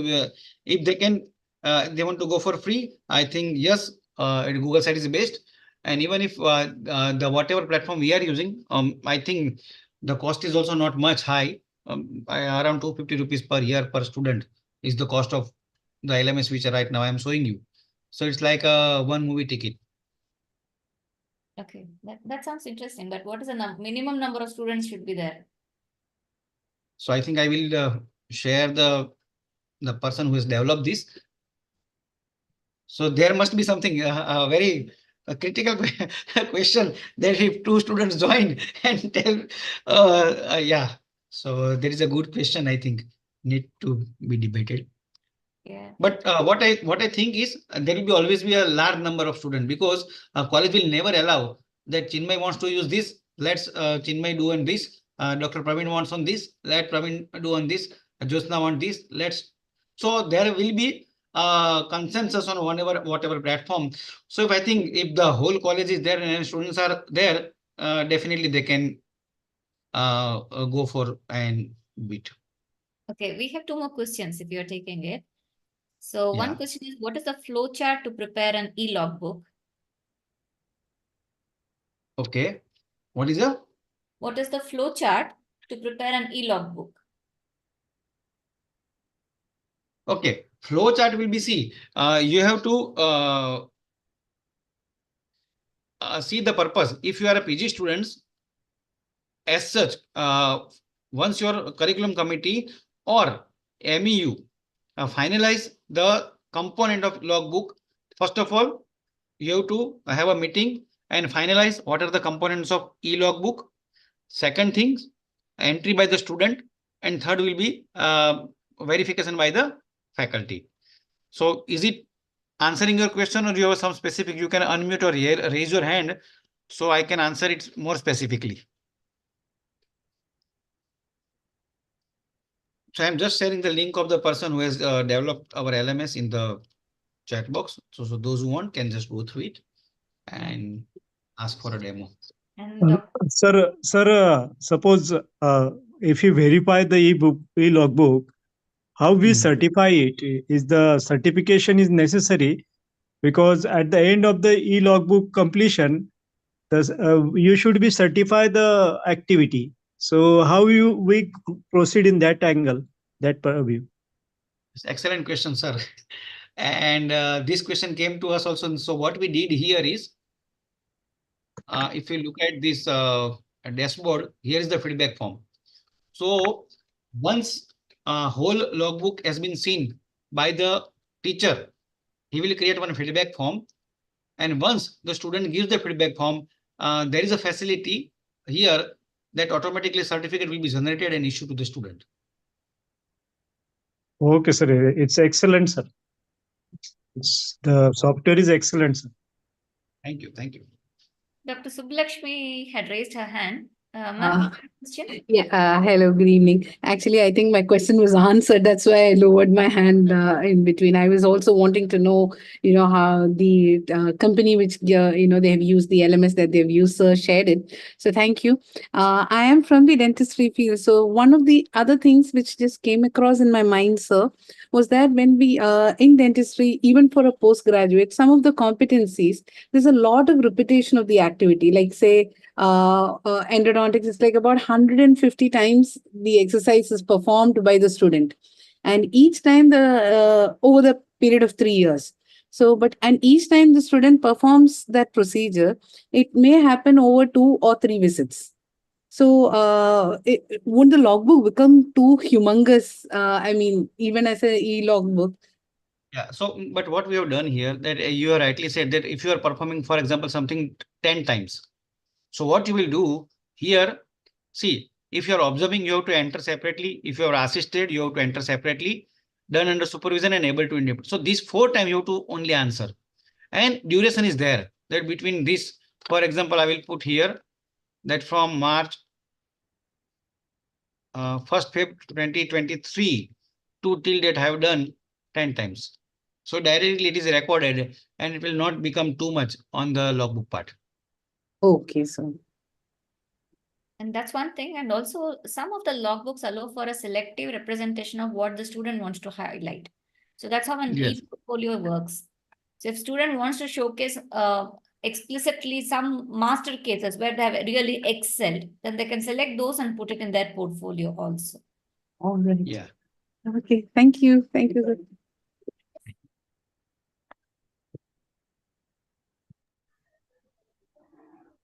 if they can, they want to go for free. I think yes, Google site is the best. And even if the whatever platform we are using, I think the cost is also not much high. Around 250 rupees per year per student is the cost of the LMS which right now I am showing you. So it's like a one movie ticket. Okay, that sounds interesting. But what is the minimum number of students should be there? So I think I will share the person who has developed this. So there must be something very critical question that if two students join and tell, yeah. So there is a good question. I think need to be debated. Yeah. But what I think is there will be always be a large number of students because college will never allow that Chinmay wants to use this. Let's Chinmay do on this. Dr. Praveen wants on this. Let Praveen do on this. Josna want this. Let's. So there will be consensus on whatever platform. So if I think if the whole college is there and students are there, definitely they can go for and beat. Okay, we have two more questions if you're taking it. So one Yeah. question is, what is the flow chart to prepare an e-logbook? Okay. What is the? What is the flow chart to prepare an e-logbook? Okay, flow chart will be see. You have to see the purpose. If you are a PG students, as such, once your curriculum committee or MEU finalize the component of logbook, first of all, you have to have a meeting and finalize what are the components of e-logbook. Second thing, entry by the student, and third will be verification by the faculty. So is it answering your question or you have some specific? You can unmute or raise your hand so I can answer it more specifically. So I'm just sharing the link of the person who has developed our LMS in the chat box. So those who want can just go through it and ask for a demo. And Sir, suppose if you verify the e-logbook, how we certify it? Is the certification is necessary? Because at the end of the e-logbook completion, you should be certify the activity. So how we proceed in that angle, that view? Excellent question, sir. And this question came to us also. So what we did here is, if you look at this dashboard, here is the feedback form. So once a whole logbook has been seen by the teacher, he will create one feedback form. And once the student gives the feedback form, there is a facility here that automatically certificate will be generated and issued to the student. Okay, sir. It's excellent, sir. The software is excellent, sir. Thank you. Thank you. Dr. Subbulakshmi had raised her hand. Ma'am, question? Yeah, hello, good evening. Actually, I think my question was answered. That's why I lowered my hand in between. I was also wanting to know, how the company which, they have used the LMS that they've used, shared it. So thank you. I am from the dentistry field. So one of the other things which just came across in my mind, sir, was that when we, in dentistry, even for a postgraduate, some of the competencies, there's a lot of repetition of the activity. Like say, endodontics is like about 150 times the exercise is performed by the student, and each time over the period of 3 years. So and each time the student performs that procedure, it may happen over 2 or 3 visits. So would the logbook become too humongous? I mean, even as a e-logbook. Yeah. So, but what we have done here, that you have rightly said that if you are performing, for example, something 10 times. So what you will do here, see, if you are observing, you have to enter separately. If you are assisted, you have to enter separately. Done under supervision and able to enable. So these 4 times you have to only answer. And duration is there. That between this, for example, I will put here that from March 1st Feb 2023 to till date I have done 10 times. So directly it is recorded and it will not become too much on the logbook part. Okay, so And that's one thing. And also some of the logbooks allow for a selective representation of what the student wants to highlight. So that's how an Yes. e-portfolio works. So if student wants to showcase explicitly some master cases where they have really excelled, then they can select those and put it in their portfolio also. all right. Yeah. Okay, thank you. Thank you. Sir.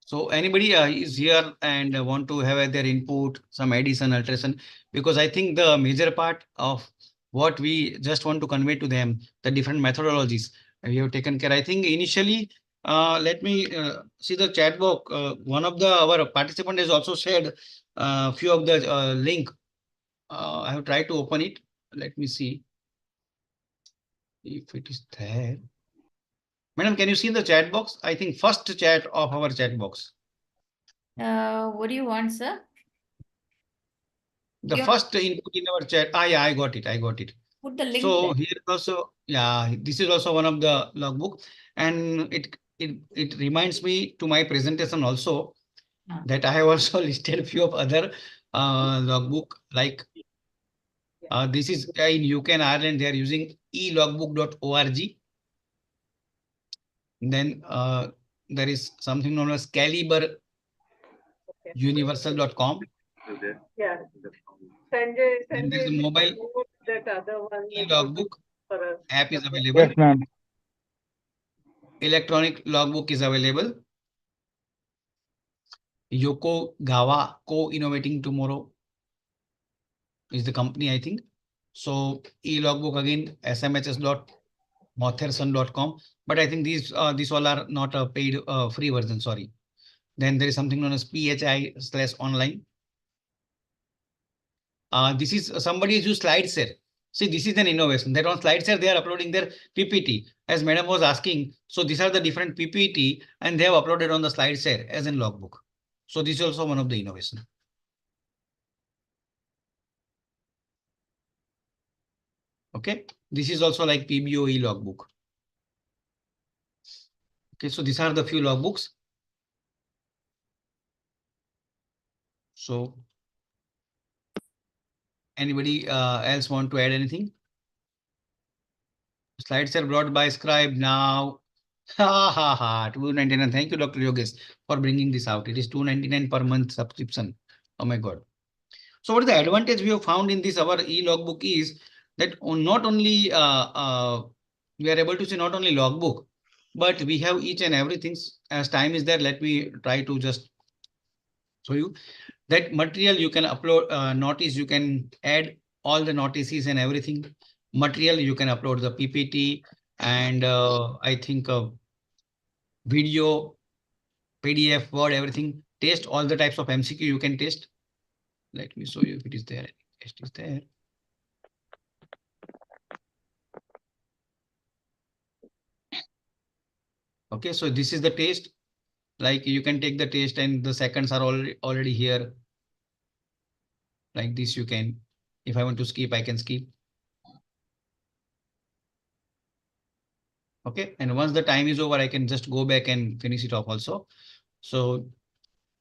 So anybody is here and want to have their input, some addition, alteration, because I think the major part of what we just want to convey to them, the different methodologies we have taken care. I think initially, let me see the chat box. One of our participant has also shared a few of the link. I have tried to open it. Let me see if it is there. Madam, can you see the chat box? I think first chat of our chat box. What do you want, sir? The You first input in our chat. Yeah, I got it. I got it. put the link So there. here also, yeah, this is also one of the logbook, and it reminds me to my presentation also that I have also listed a few of other logbook like this is in UK and Ireland. They are using elogbook.org. Then there is something known as Caliber universal.com. Yeah. Then there is a mobile that other one. e-logbook app is available. Yes, ma'am. Electronic logbook is available. Yokogawa Co-Innovating Tomorrow is the company, I think. So e-logbook again, smhs.mothersson.com. But I think these all are not a paid free version, sorry. Then there is something known as PHI/online. This is somebody is used SlideShare. See, this is an innovation that on SlideShare they are uploading their PPT as madam was asking. So these are the different PPT and they have uploaded on the SlideShare as in logbook. So this is also one of the innovation. Okay, this is also like PBOE logbook. Okay, so these are the few logbooks. So anybody else want to add anything? Slides are brought by Scribe now. Ha ha ha, 299. Thank you, Dr. Yogesh, for bringing this out. It is 299 per month subscription. Oh my God. So what is the advantage we have found in this our e-logbook is that not only we are able to see not only logbook, but we have each and everything. As time is there, let me try to just show you that material you can upload notice, you can add all the notices and everything. Material you can upload the PPT and I think video, PDF, Word, everything. Test all the types of MCQ you can test. Let me show you if it is there. Test is there. Okay, so this is the test. Like you can take the test and the seconds are already here. Like this you can. If I want to skip, I can skip. Okay, and once the time is over, I can just go back and finish it off also. So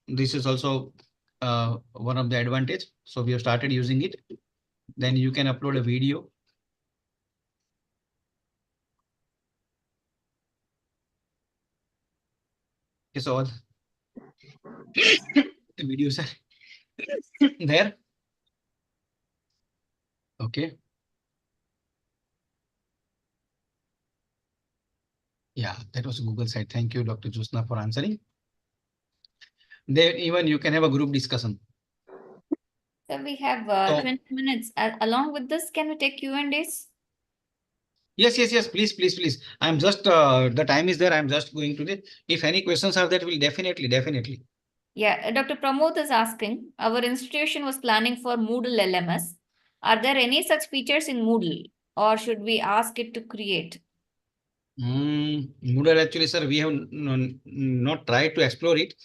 this is also one of the advantage. So we have started using it. Then you can upload a video. Okay, so all the videos are there. Okay. Yeah, that was a Google site. Thank you, Dr. Josna, for answering. There, even you can have a group discussion. So we have 20 minutes. Along with this, can we take Q&As? Yes, yes, yes. Please, please, please. I'm just the time is there. I'm just going to the. If any questions are there, we'll definitely. Yeah, Dr. Pramod is asking, our institution was planning for Moodle LMS. Are there any such features in Moodle, or should we ask it to create? Moodle actually, sir, we have not tried to explore it.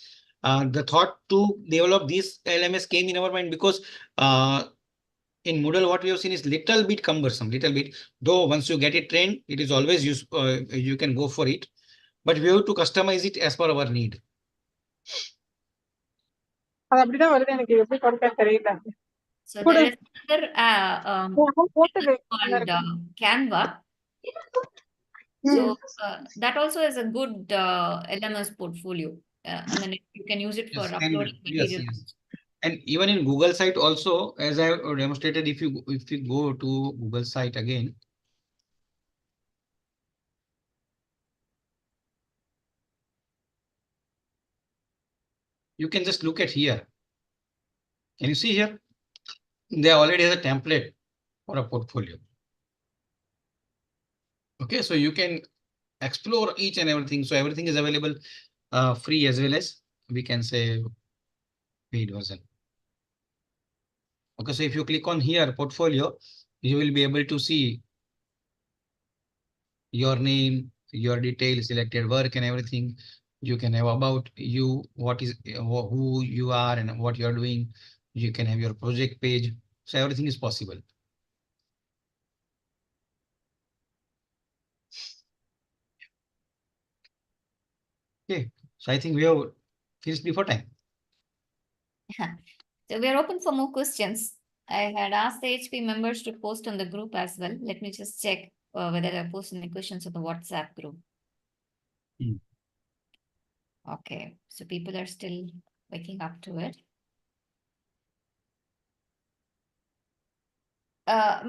The thought to develop this LMS came in our mind because in Moodle, what we have seen is little bit cumbersome, little bit. Though once you get it trained, it is always use. You can go for it, but we have to customize it as per our need. அது அப்படிதான் வருது எனக்கு எப்படி கொடுக்க தெரியல. So there is another போட்டது called Canva. So that also is a good LMS portfolio. I mean, you can use it for Yes, uploading yes, material. yes. And even in Google site also, as I have demonstrated, if you go to Google site again, you can just look at here. Can you see here? They already have a template for a portfolio. Okay, so you can explore each and everything. So everything is available free as well as we can say paid version. Okay, so if you click on here portfolio, you will be able to see your name, your details, selected work and everything. You can have about you, what is who you are and what you are doing. You can have your project page. So everything is possible. Okay, so I think we have finished before time. So we are open for more questions. I had asked the AHPE members to post on the group as well. Let me just check whether I post any questions on the WhatsApp group. Okay, so people are still waking up to it.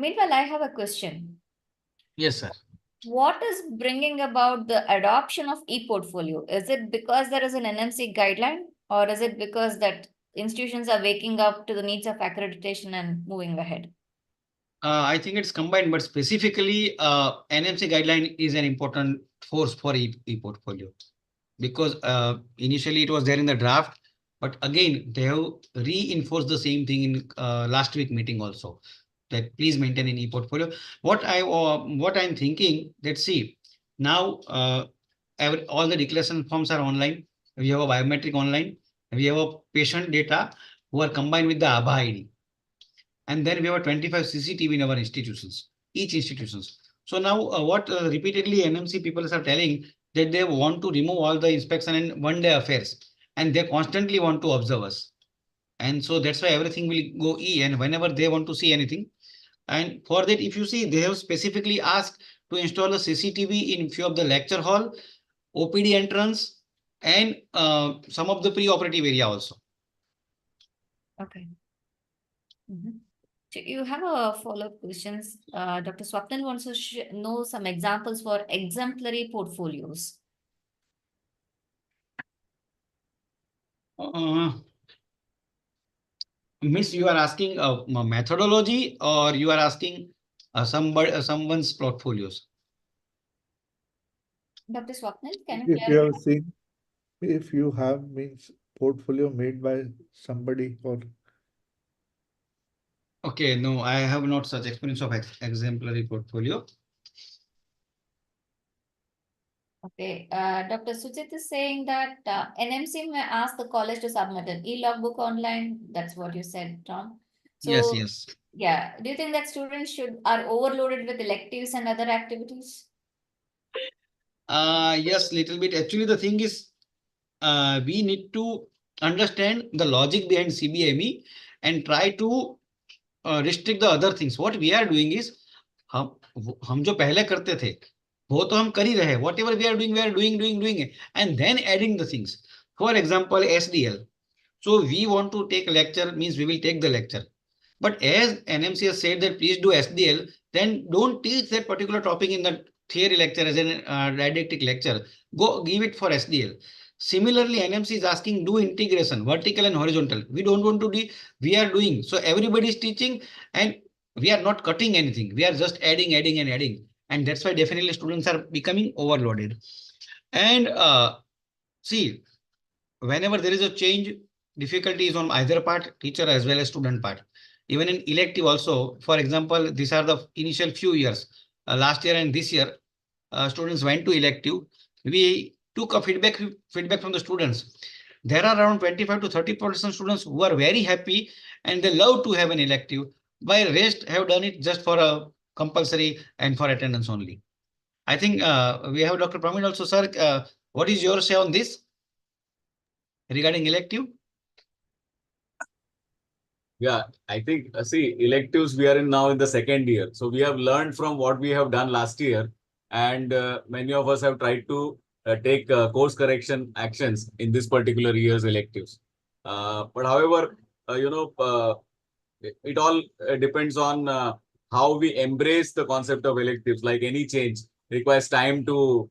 Meanwhile, I have a question. Yes, sir. What is bringing about the adoption of e-portfolio? Is it because there is an NMC guideline, or is it because that institutions are waking up to the needs of accreditation and moving ahead? I think it's combined, but specifically NMC guideline is an important force for e-portfolio because initially it was there in the draft, but again, they have reinforced the same thing in last week meeting also, that please maintain an e-portfolio. What I'm thinking, let's see, now all the declaration forms are online. We have a biometric online. We have a patient data who are combined with the AHPE ID. And then we have 25 CCTV in our institutions, each institutions. So now what repeatedly NMC people are telling that they want to remove all the inspection and one-day affairs, and they constantly want to observe us. And so that's why everything will go E, and whenever they want to see anything. And for that, if you see, they have specifically asked to install a CCTV in few of the lecture hall, OPD entrance, and some of the pre-operative area also. Okay. So you have a follow-up questions. Dr. Swapnil wants to know some examples for exemplary portfolios. Miss, you are asking a methodology or you are asking someone's portfolios? Dr. Swapnil, can you If you clarify? have seen, if you have means portfolio made by somebody or. Okay, no, I have not such experience of exemplary portfolio. Okay, Dr. Sujit is saying that NMC may ask the college to submit an e-logbook online. That's what you said, Tom. So, Yes. Yeah, do you think that students are overloaded with electives and other activities? Yes, little bit. Actually, the thing is, we need to understand the logic behind CBME and try to restrict the other things. What we are doing is, हम जो पहले करते थे वो तो हम कर ही रहे. Whatever we are doing and then adding the things. For example, SDL. So we want to take a lecture, means we will take the lecture. But as NMC has said that please do SDL, then don't teach that particular topic in the theory lecture as a didactic lecture. Go give it for SDL. Similarly, NMC is asking do integration, vertical and horizontal. We don't want to do, we are doing. So everybody is teaching and we are not cutting anything. We are just adding. And that's why definitely students are becoming overloaded. And see, whenever there is a change, difficulty is on either part, teacher as well as student part. Even in elective also, for example, these are the initial few years. Last year and this year, students went to elective. We took a feedback from the students. There are around 25 to 30% students who are very happy and they love to have an elective, while rest have done it just for a compulsory and for attendance only. I think we have Dr. Pramit also, sir. What is your say on this regarding elective? Yeah, I think, see, electives, we are in now in the second year. So we have learned from what we have done last year. And many of us have tried to take course correction actions in this particular year's electives. But however, it all depends on how we embrace the concept of electives. Like any change requires time to,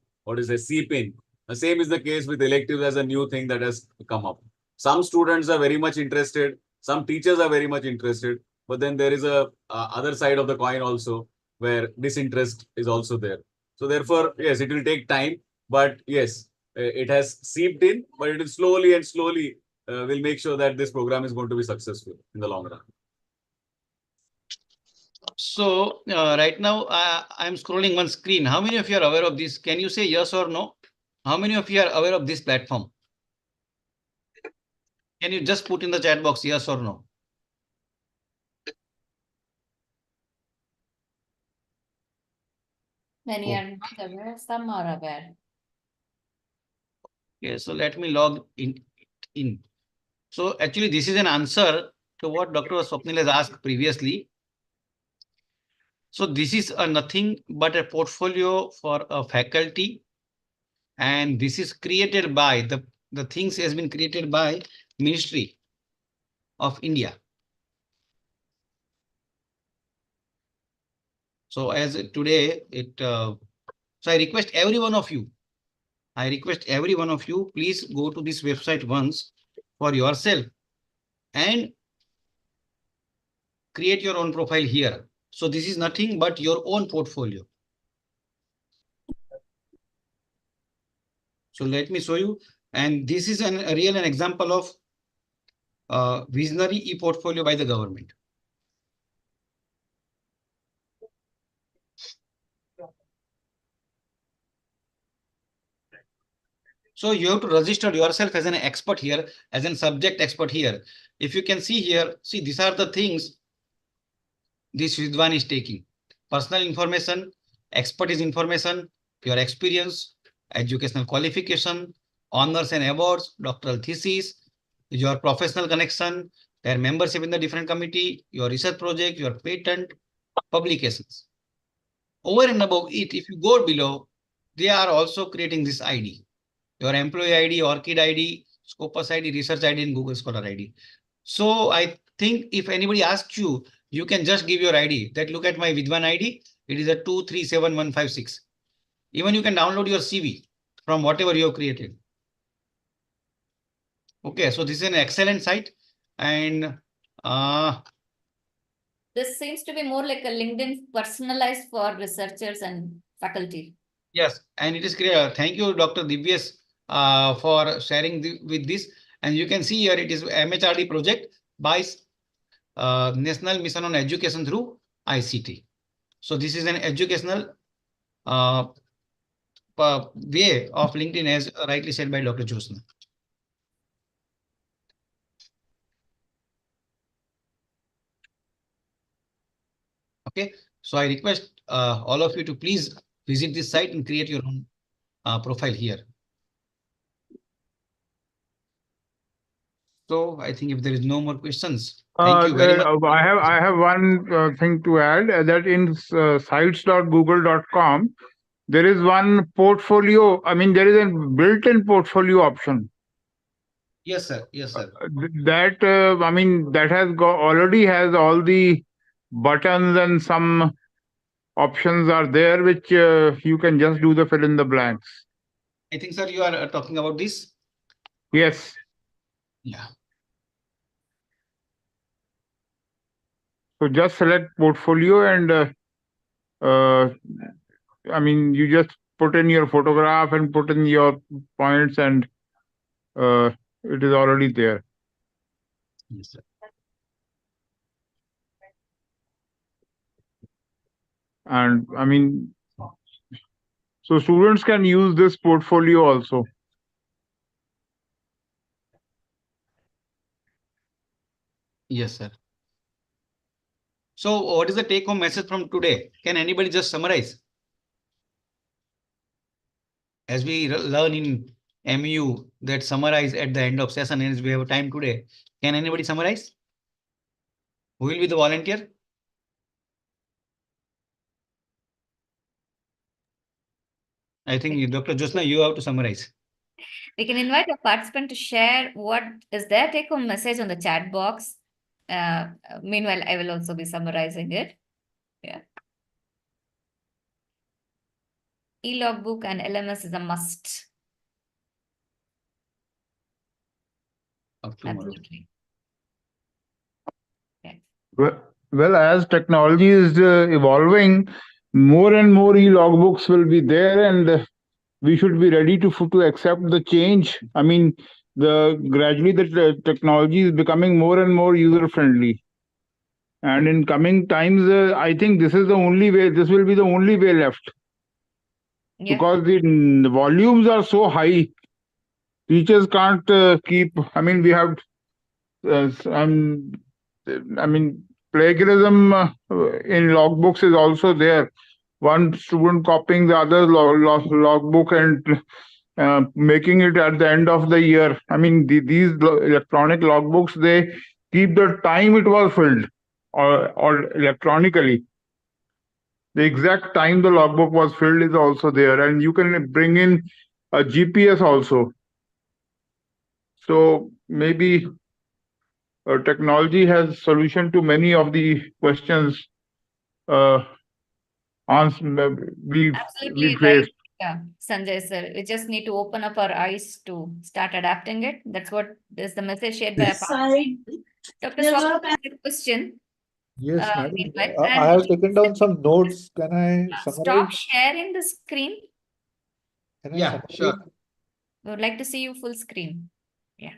seep in. The same is the case with electives as a new thing that has come up. Some students are very much interested. Some teachers are very much interested. But then there is a other side of the coin also where disinterest is also there. So therefore, yes, it will take time. But yes, it has seeped in. But it is slowly and slowly will make sure that this program is going to be successful in the long run. So right now I'm scrolling one screen. How many of you are aware of this? Can you say yes or no? How many of you are aware of this platform? Can you just put in the chat box yes or no? Many are not aware, some are aware. Okay, so let me log in. So actually, this is an answer to what Dr. Swapnil has asked previously. So this is nothing but a portfolio for a faculty, and this is created by the things has been created by Ministry of India. So as today so I request every one of you. Please go to this website once for yourself and create your own profile here. So this is nothing but your own portfolio. So let me show you. And this is a real example of visionary e-portfolio by the government. So you have to register yourself as an expert here, as a subject expert here. If you can see here, see, these are the things this Vidwan is taking. Personal information, expertise information, your experience, educational qualification, honors and awards, doctoral thesis, your professional connection, their membership in the different committee, your research project, your patent, publications. Over and above it, if you go below, they are also creating this ID. Your employee ID, ORCID ID, Scopus ID, Research ID, and Google Scholar ID. So I think if anybody asks you, you can just give your ID. That look at my Vidwan ID. It is a 237156. Even you can download your CV from whatever you have created. Okay, so this is an excellent site. And this seems to be more like a LinkedIn personalized for researchers and faculty. Yes, and it is clear. Thank you, Dr. Divyas, for sharing with this. And you can see here it is MHRD project by National Mission on Education through ICT. So this is an educational way of LinkedIn, as rightly said by Dr. Josna. Okay, so I request all of you to please visit this site and create your own profile here. So I think if there is no more questions, thank you very much. I have one thing to add that in sites.google.com, there is one portfolio. I mean, there is a built-in portfolio option. Yes, sir. Yes, sir. That I mean, that already has all the buttons and some options are there which you can just do the fill in the blanks. I think, sir, you are talking about this. Yes. Yeah. So just select portfolio and I mean, you just put in your photograph and put in your points and it is already there. Yes, sir. And I mean, so students can use this portfolio also. Yes, sir. So what is the take home message from today? Can anybody just summarize? As we learn in MU that summarize at the end of session, and as we have time today, can anybody summarize? Who will be the volunteer? I think Dr. Josna, you have to summarize. We can invite a participant to share what is their take-home message on the chat box. Meanwhile, I will also be summarizing it. Yeah. E-logbook and LMS is a must. Of tomorrow. Absolutely. Yeah. Well, as technology is evolving, more and more e-logbooks will be there, and we should be ready to accept the change. I mean, gradually the technology is becoming more and more user friendly, and in coming times, I think this is the only way. This will be the only way left, Yeah. because the volumes are so high. Teachers can't keep. I mean, we have. I mean, plagiarism in logbooks is also there. One student copying the other logbook and making it at the end of the year. I mean, these electronic logbooks, they keep the time it was filled or electronically. The exact time the logbook was filled is also there, and you can bring in a GPS also. So maybe technology has solution to many of the questions we Absolutely right. face. Yeah, Sanjay sir, we just need to open up our eyes to start adapting it. That's what is the message shared by Dr. Swapna has a question. Yes, madam. Meanwhile, I have taken down some notes. Can I stop summarize? sharing the screen. Can I Yeah, summarize? sure. We would like to see you full screen. Yeah.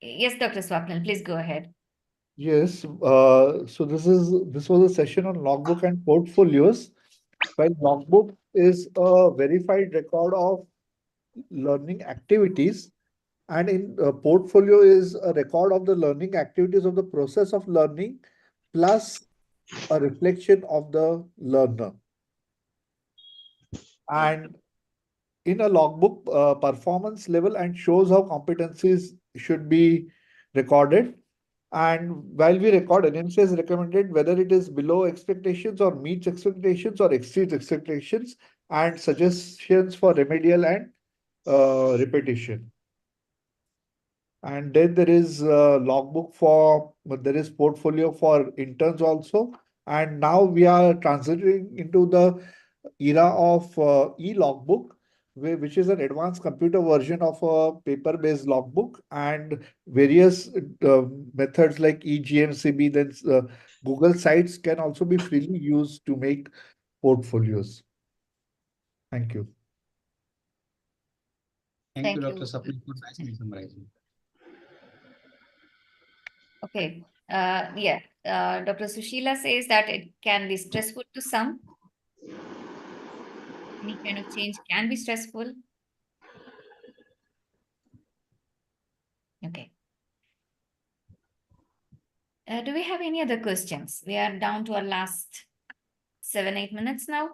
Yes, Dr. Swapnil, please go ahead. Yes. So this was a session on logbook and portfolios. While logbook is a verified record of learning activities, and in portfolio is a record of the learning activities of the process of learning plus a reflection of the learner. And in a logbook, performance level and shows how competencies should be recorded. And while we record, NMC has recommended whether it is below expectations or meets expectations or exceeds expectations, and suggestions for remedial and repetition. And then there is logbook there is portfolio for interns also. And now we are transitioning into the era of e-logbook, which is an advanced computer version of a paper-based logbook, and various methods like eGMCB, then Google Sites can also be freely used to make portfolios. Thank you. Thank you, Thank Dr. you. Sapni, for nicely summarizing. Okay. Yeah. Dr. Sushila says that it can be stressful to some. Any kind of change can be stressful. Okay. Do we have any other questions? We are down to our last 7-8 minutes now.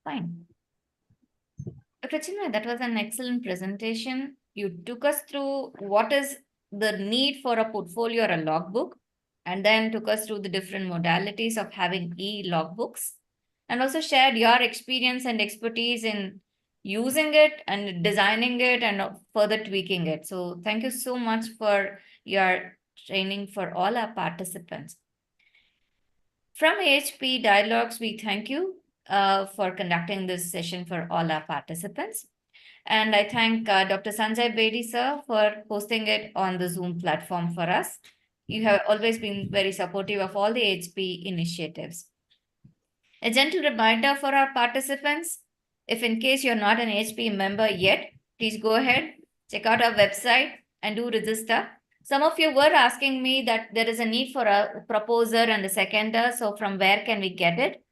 Fine. Dr. Chinmay, that was an excellent presentation. You took us through what is the need for a portfolio or a logbook, and then took us through the different modalities of having e-logbooks, and also shared your experience and expertise in using it and designing it and further tweaking it. So thank you so much for your training for all our participants. From AHPE Dialogues, we thank you for conducting this session for all our participants. And I thank Dr. Sanjay Bedi, sir, for hosting it on the Zoom platform for us. You have always been very supportive of all the AHPE initiatives. A gentle reminder for our participants, if in case you're not an AHPE member yet, please go ahead, check out our website and do register. Some of you were asking me that there is a need for a proposer and a seconder. So from where can we get it?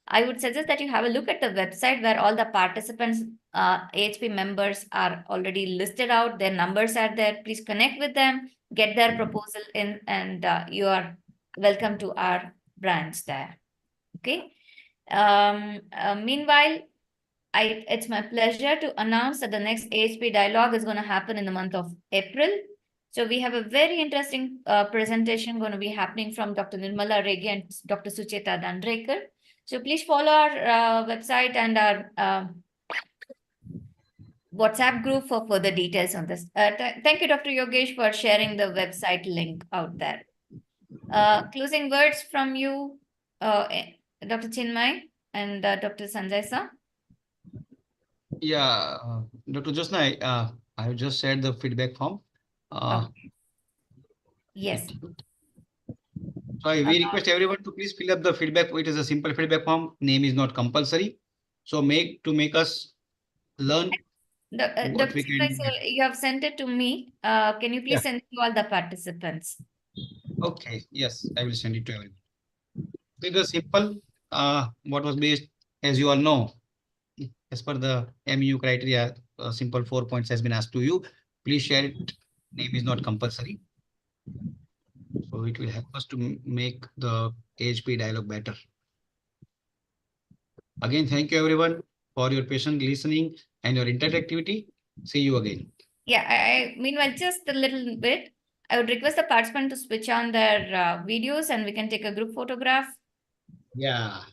I would suggest that you have a look at the website where all the participants, AHP members are already listed out. Their numbers are there. Please connect with them, get their proposal in, and you are welcome to our branch there. Okay. Meanwhile, it's my pleasure to announce that the next AHP dialogue is going to happen in the month of April. So we have a very interesting presentation going to be happening from Dr. Nirmala Regi and Dr. Sucheta Dandrekar. So please follow our website and our WhatsApp group for further details on this. Thank you, Dr. Yogesh, for sharing the website link out there. Closing words from you, Dr. Chinmay and Dr. Sanjay sir. Yeah, Dr. Josna, I have just shared the feedback form. Yes. So we request everyone to please fill up the feedback. It is a simple feedback form. Name is not compulsory. So make us learn what Dr. we can Chinmay do. sir, you have sent it to me. Can you please Yeah. send it to all the participants? Okay. Yes, I will send it to everyone. It was simple. What was based, as you all know, as per the MU criteria, simple 4 points has been asked to you. Please share it. Name is not compulsory. So it will help us to make the AHP dialogue better. Again, thank you everyone for your patient listening and your interactivity. See you again. Yeah, meanwhile, just a little bit. I would request the participant to switch on their videos and we can take a group photograph. Yeah.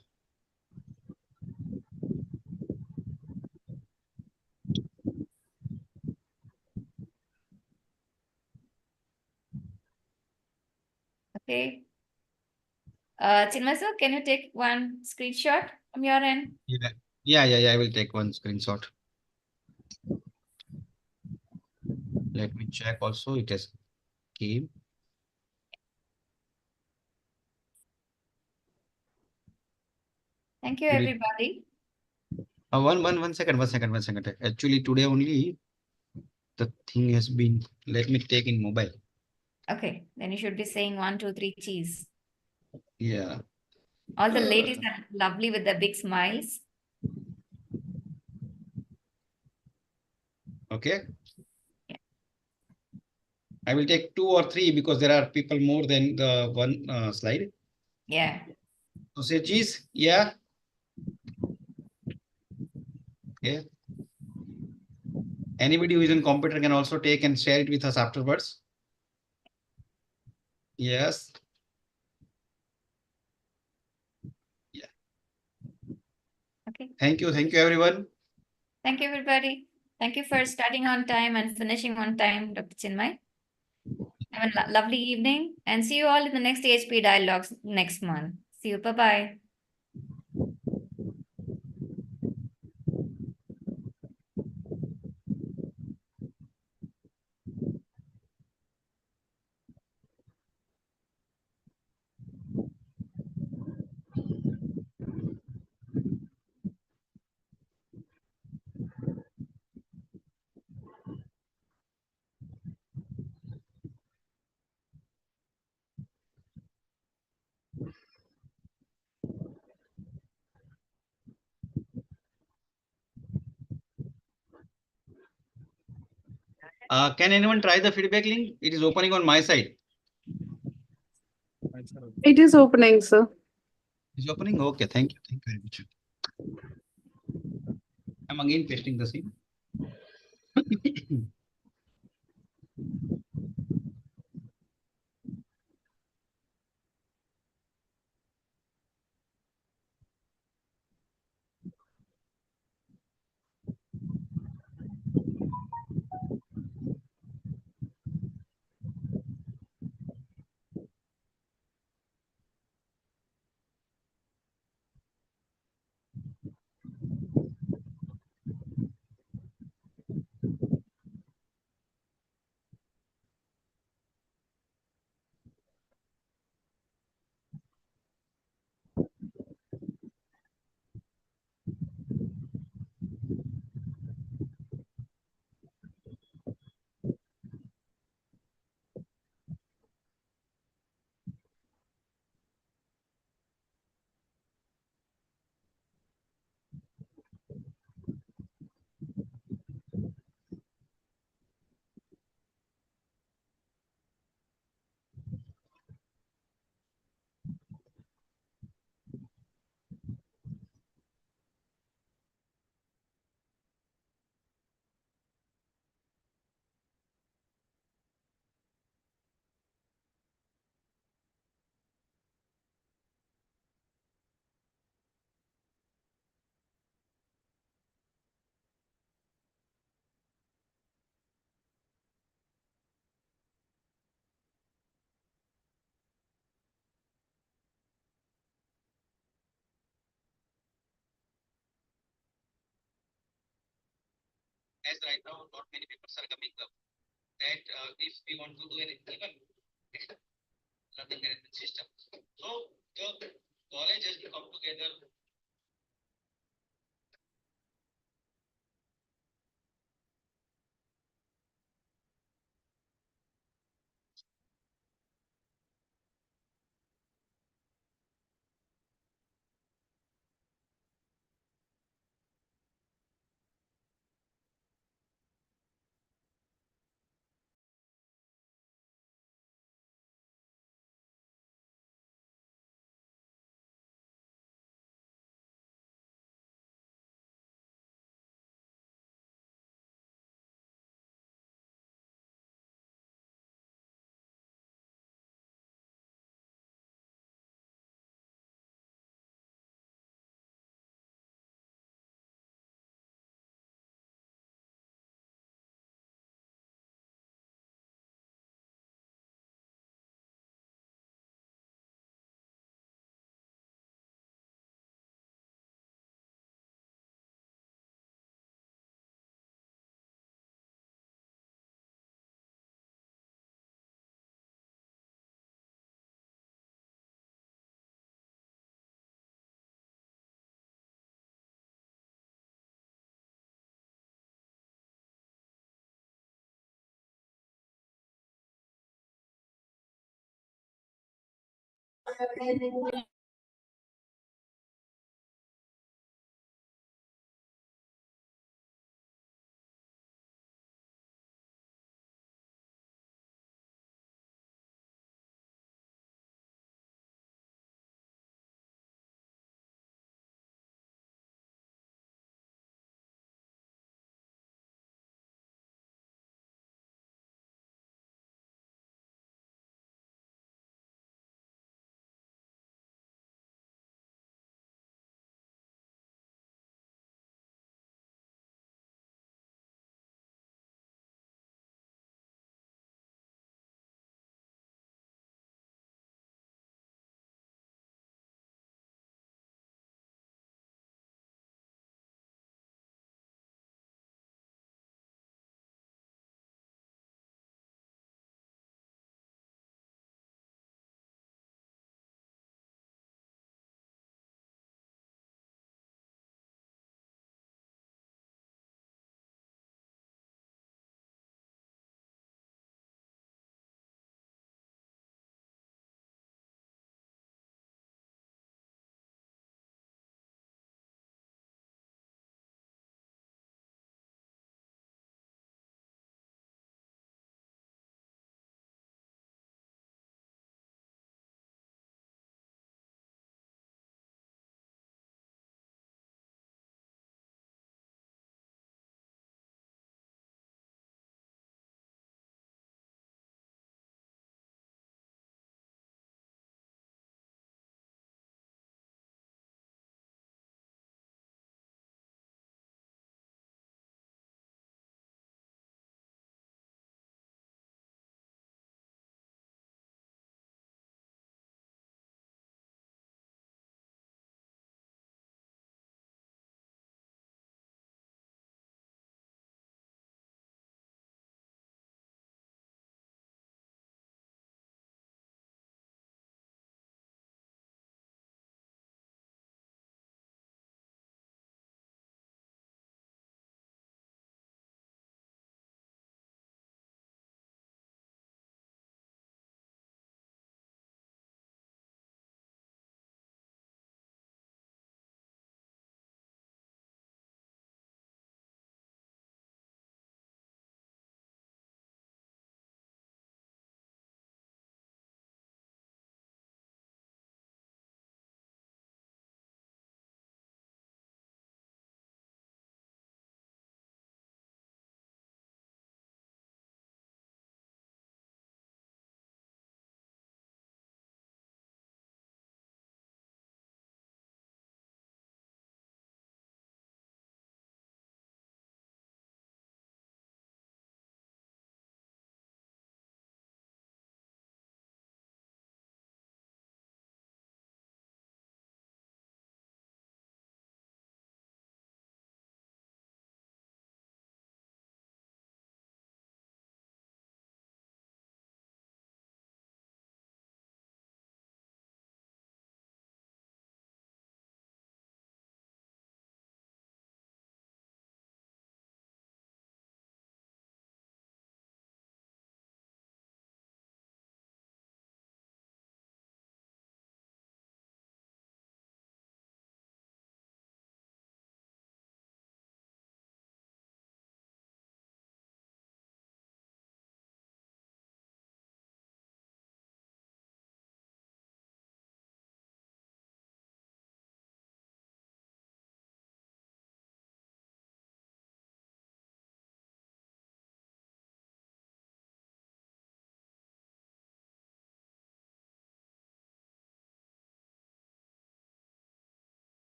Okay. Chinmay sir, can you take one screenshot from your end? Yeah. I will take one screenshot. Let me check also. It has came. Thank you, everybody. One second. Actually, today only the thing has been. Let me take in mobile. Okay, then you should be saying 1, 2, 3 cheese. Yeah. All the ladies are lovely with their big smiles. Okay. Yeah. I will take 2 or 3 because there are people more than the one slide. Yeah. So say cheese. Yeah. Okay. Anybody who is in computer can also take and share it with us afterwards. Yes. Yeah. Okay. Thank you everyone. Thank you, everybody. Thank you for starting on time and finishing on time, Dr. Chinmay. Have a lovely evening and see you all in the next AHP Dialogues next month. See you. Bye-bye. Can anyone try the feedback link? It is opening on my side. It is opening, sir. Is opening? Okay, thank you. Thank you very much. I'm again pasting the same. as right now not many papers are coming up, that if we want to do an even learning management system, so the college has to come together.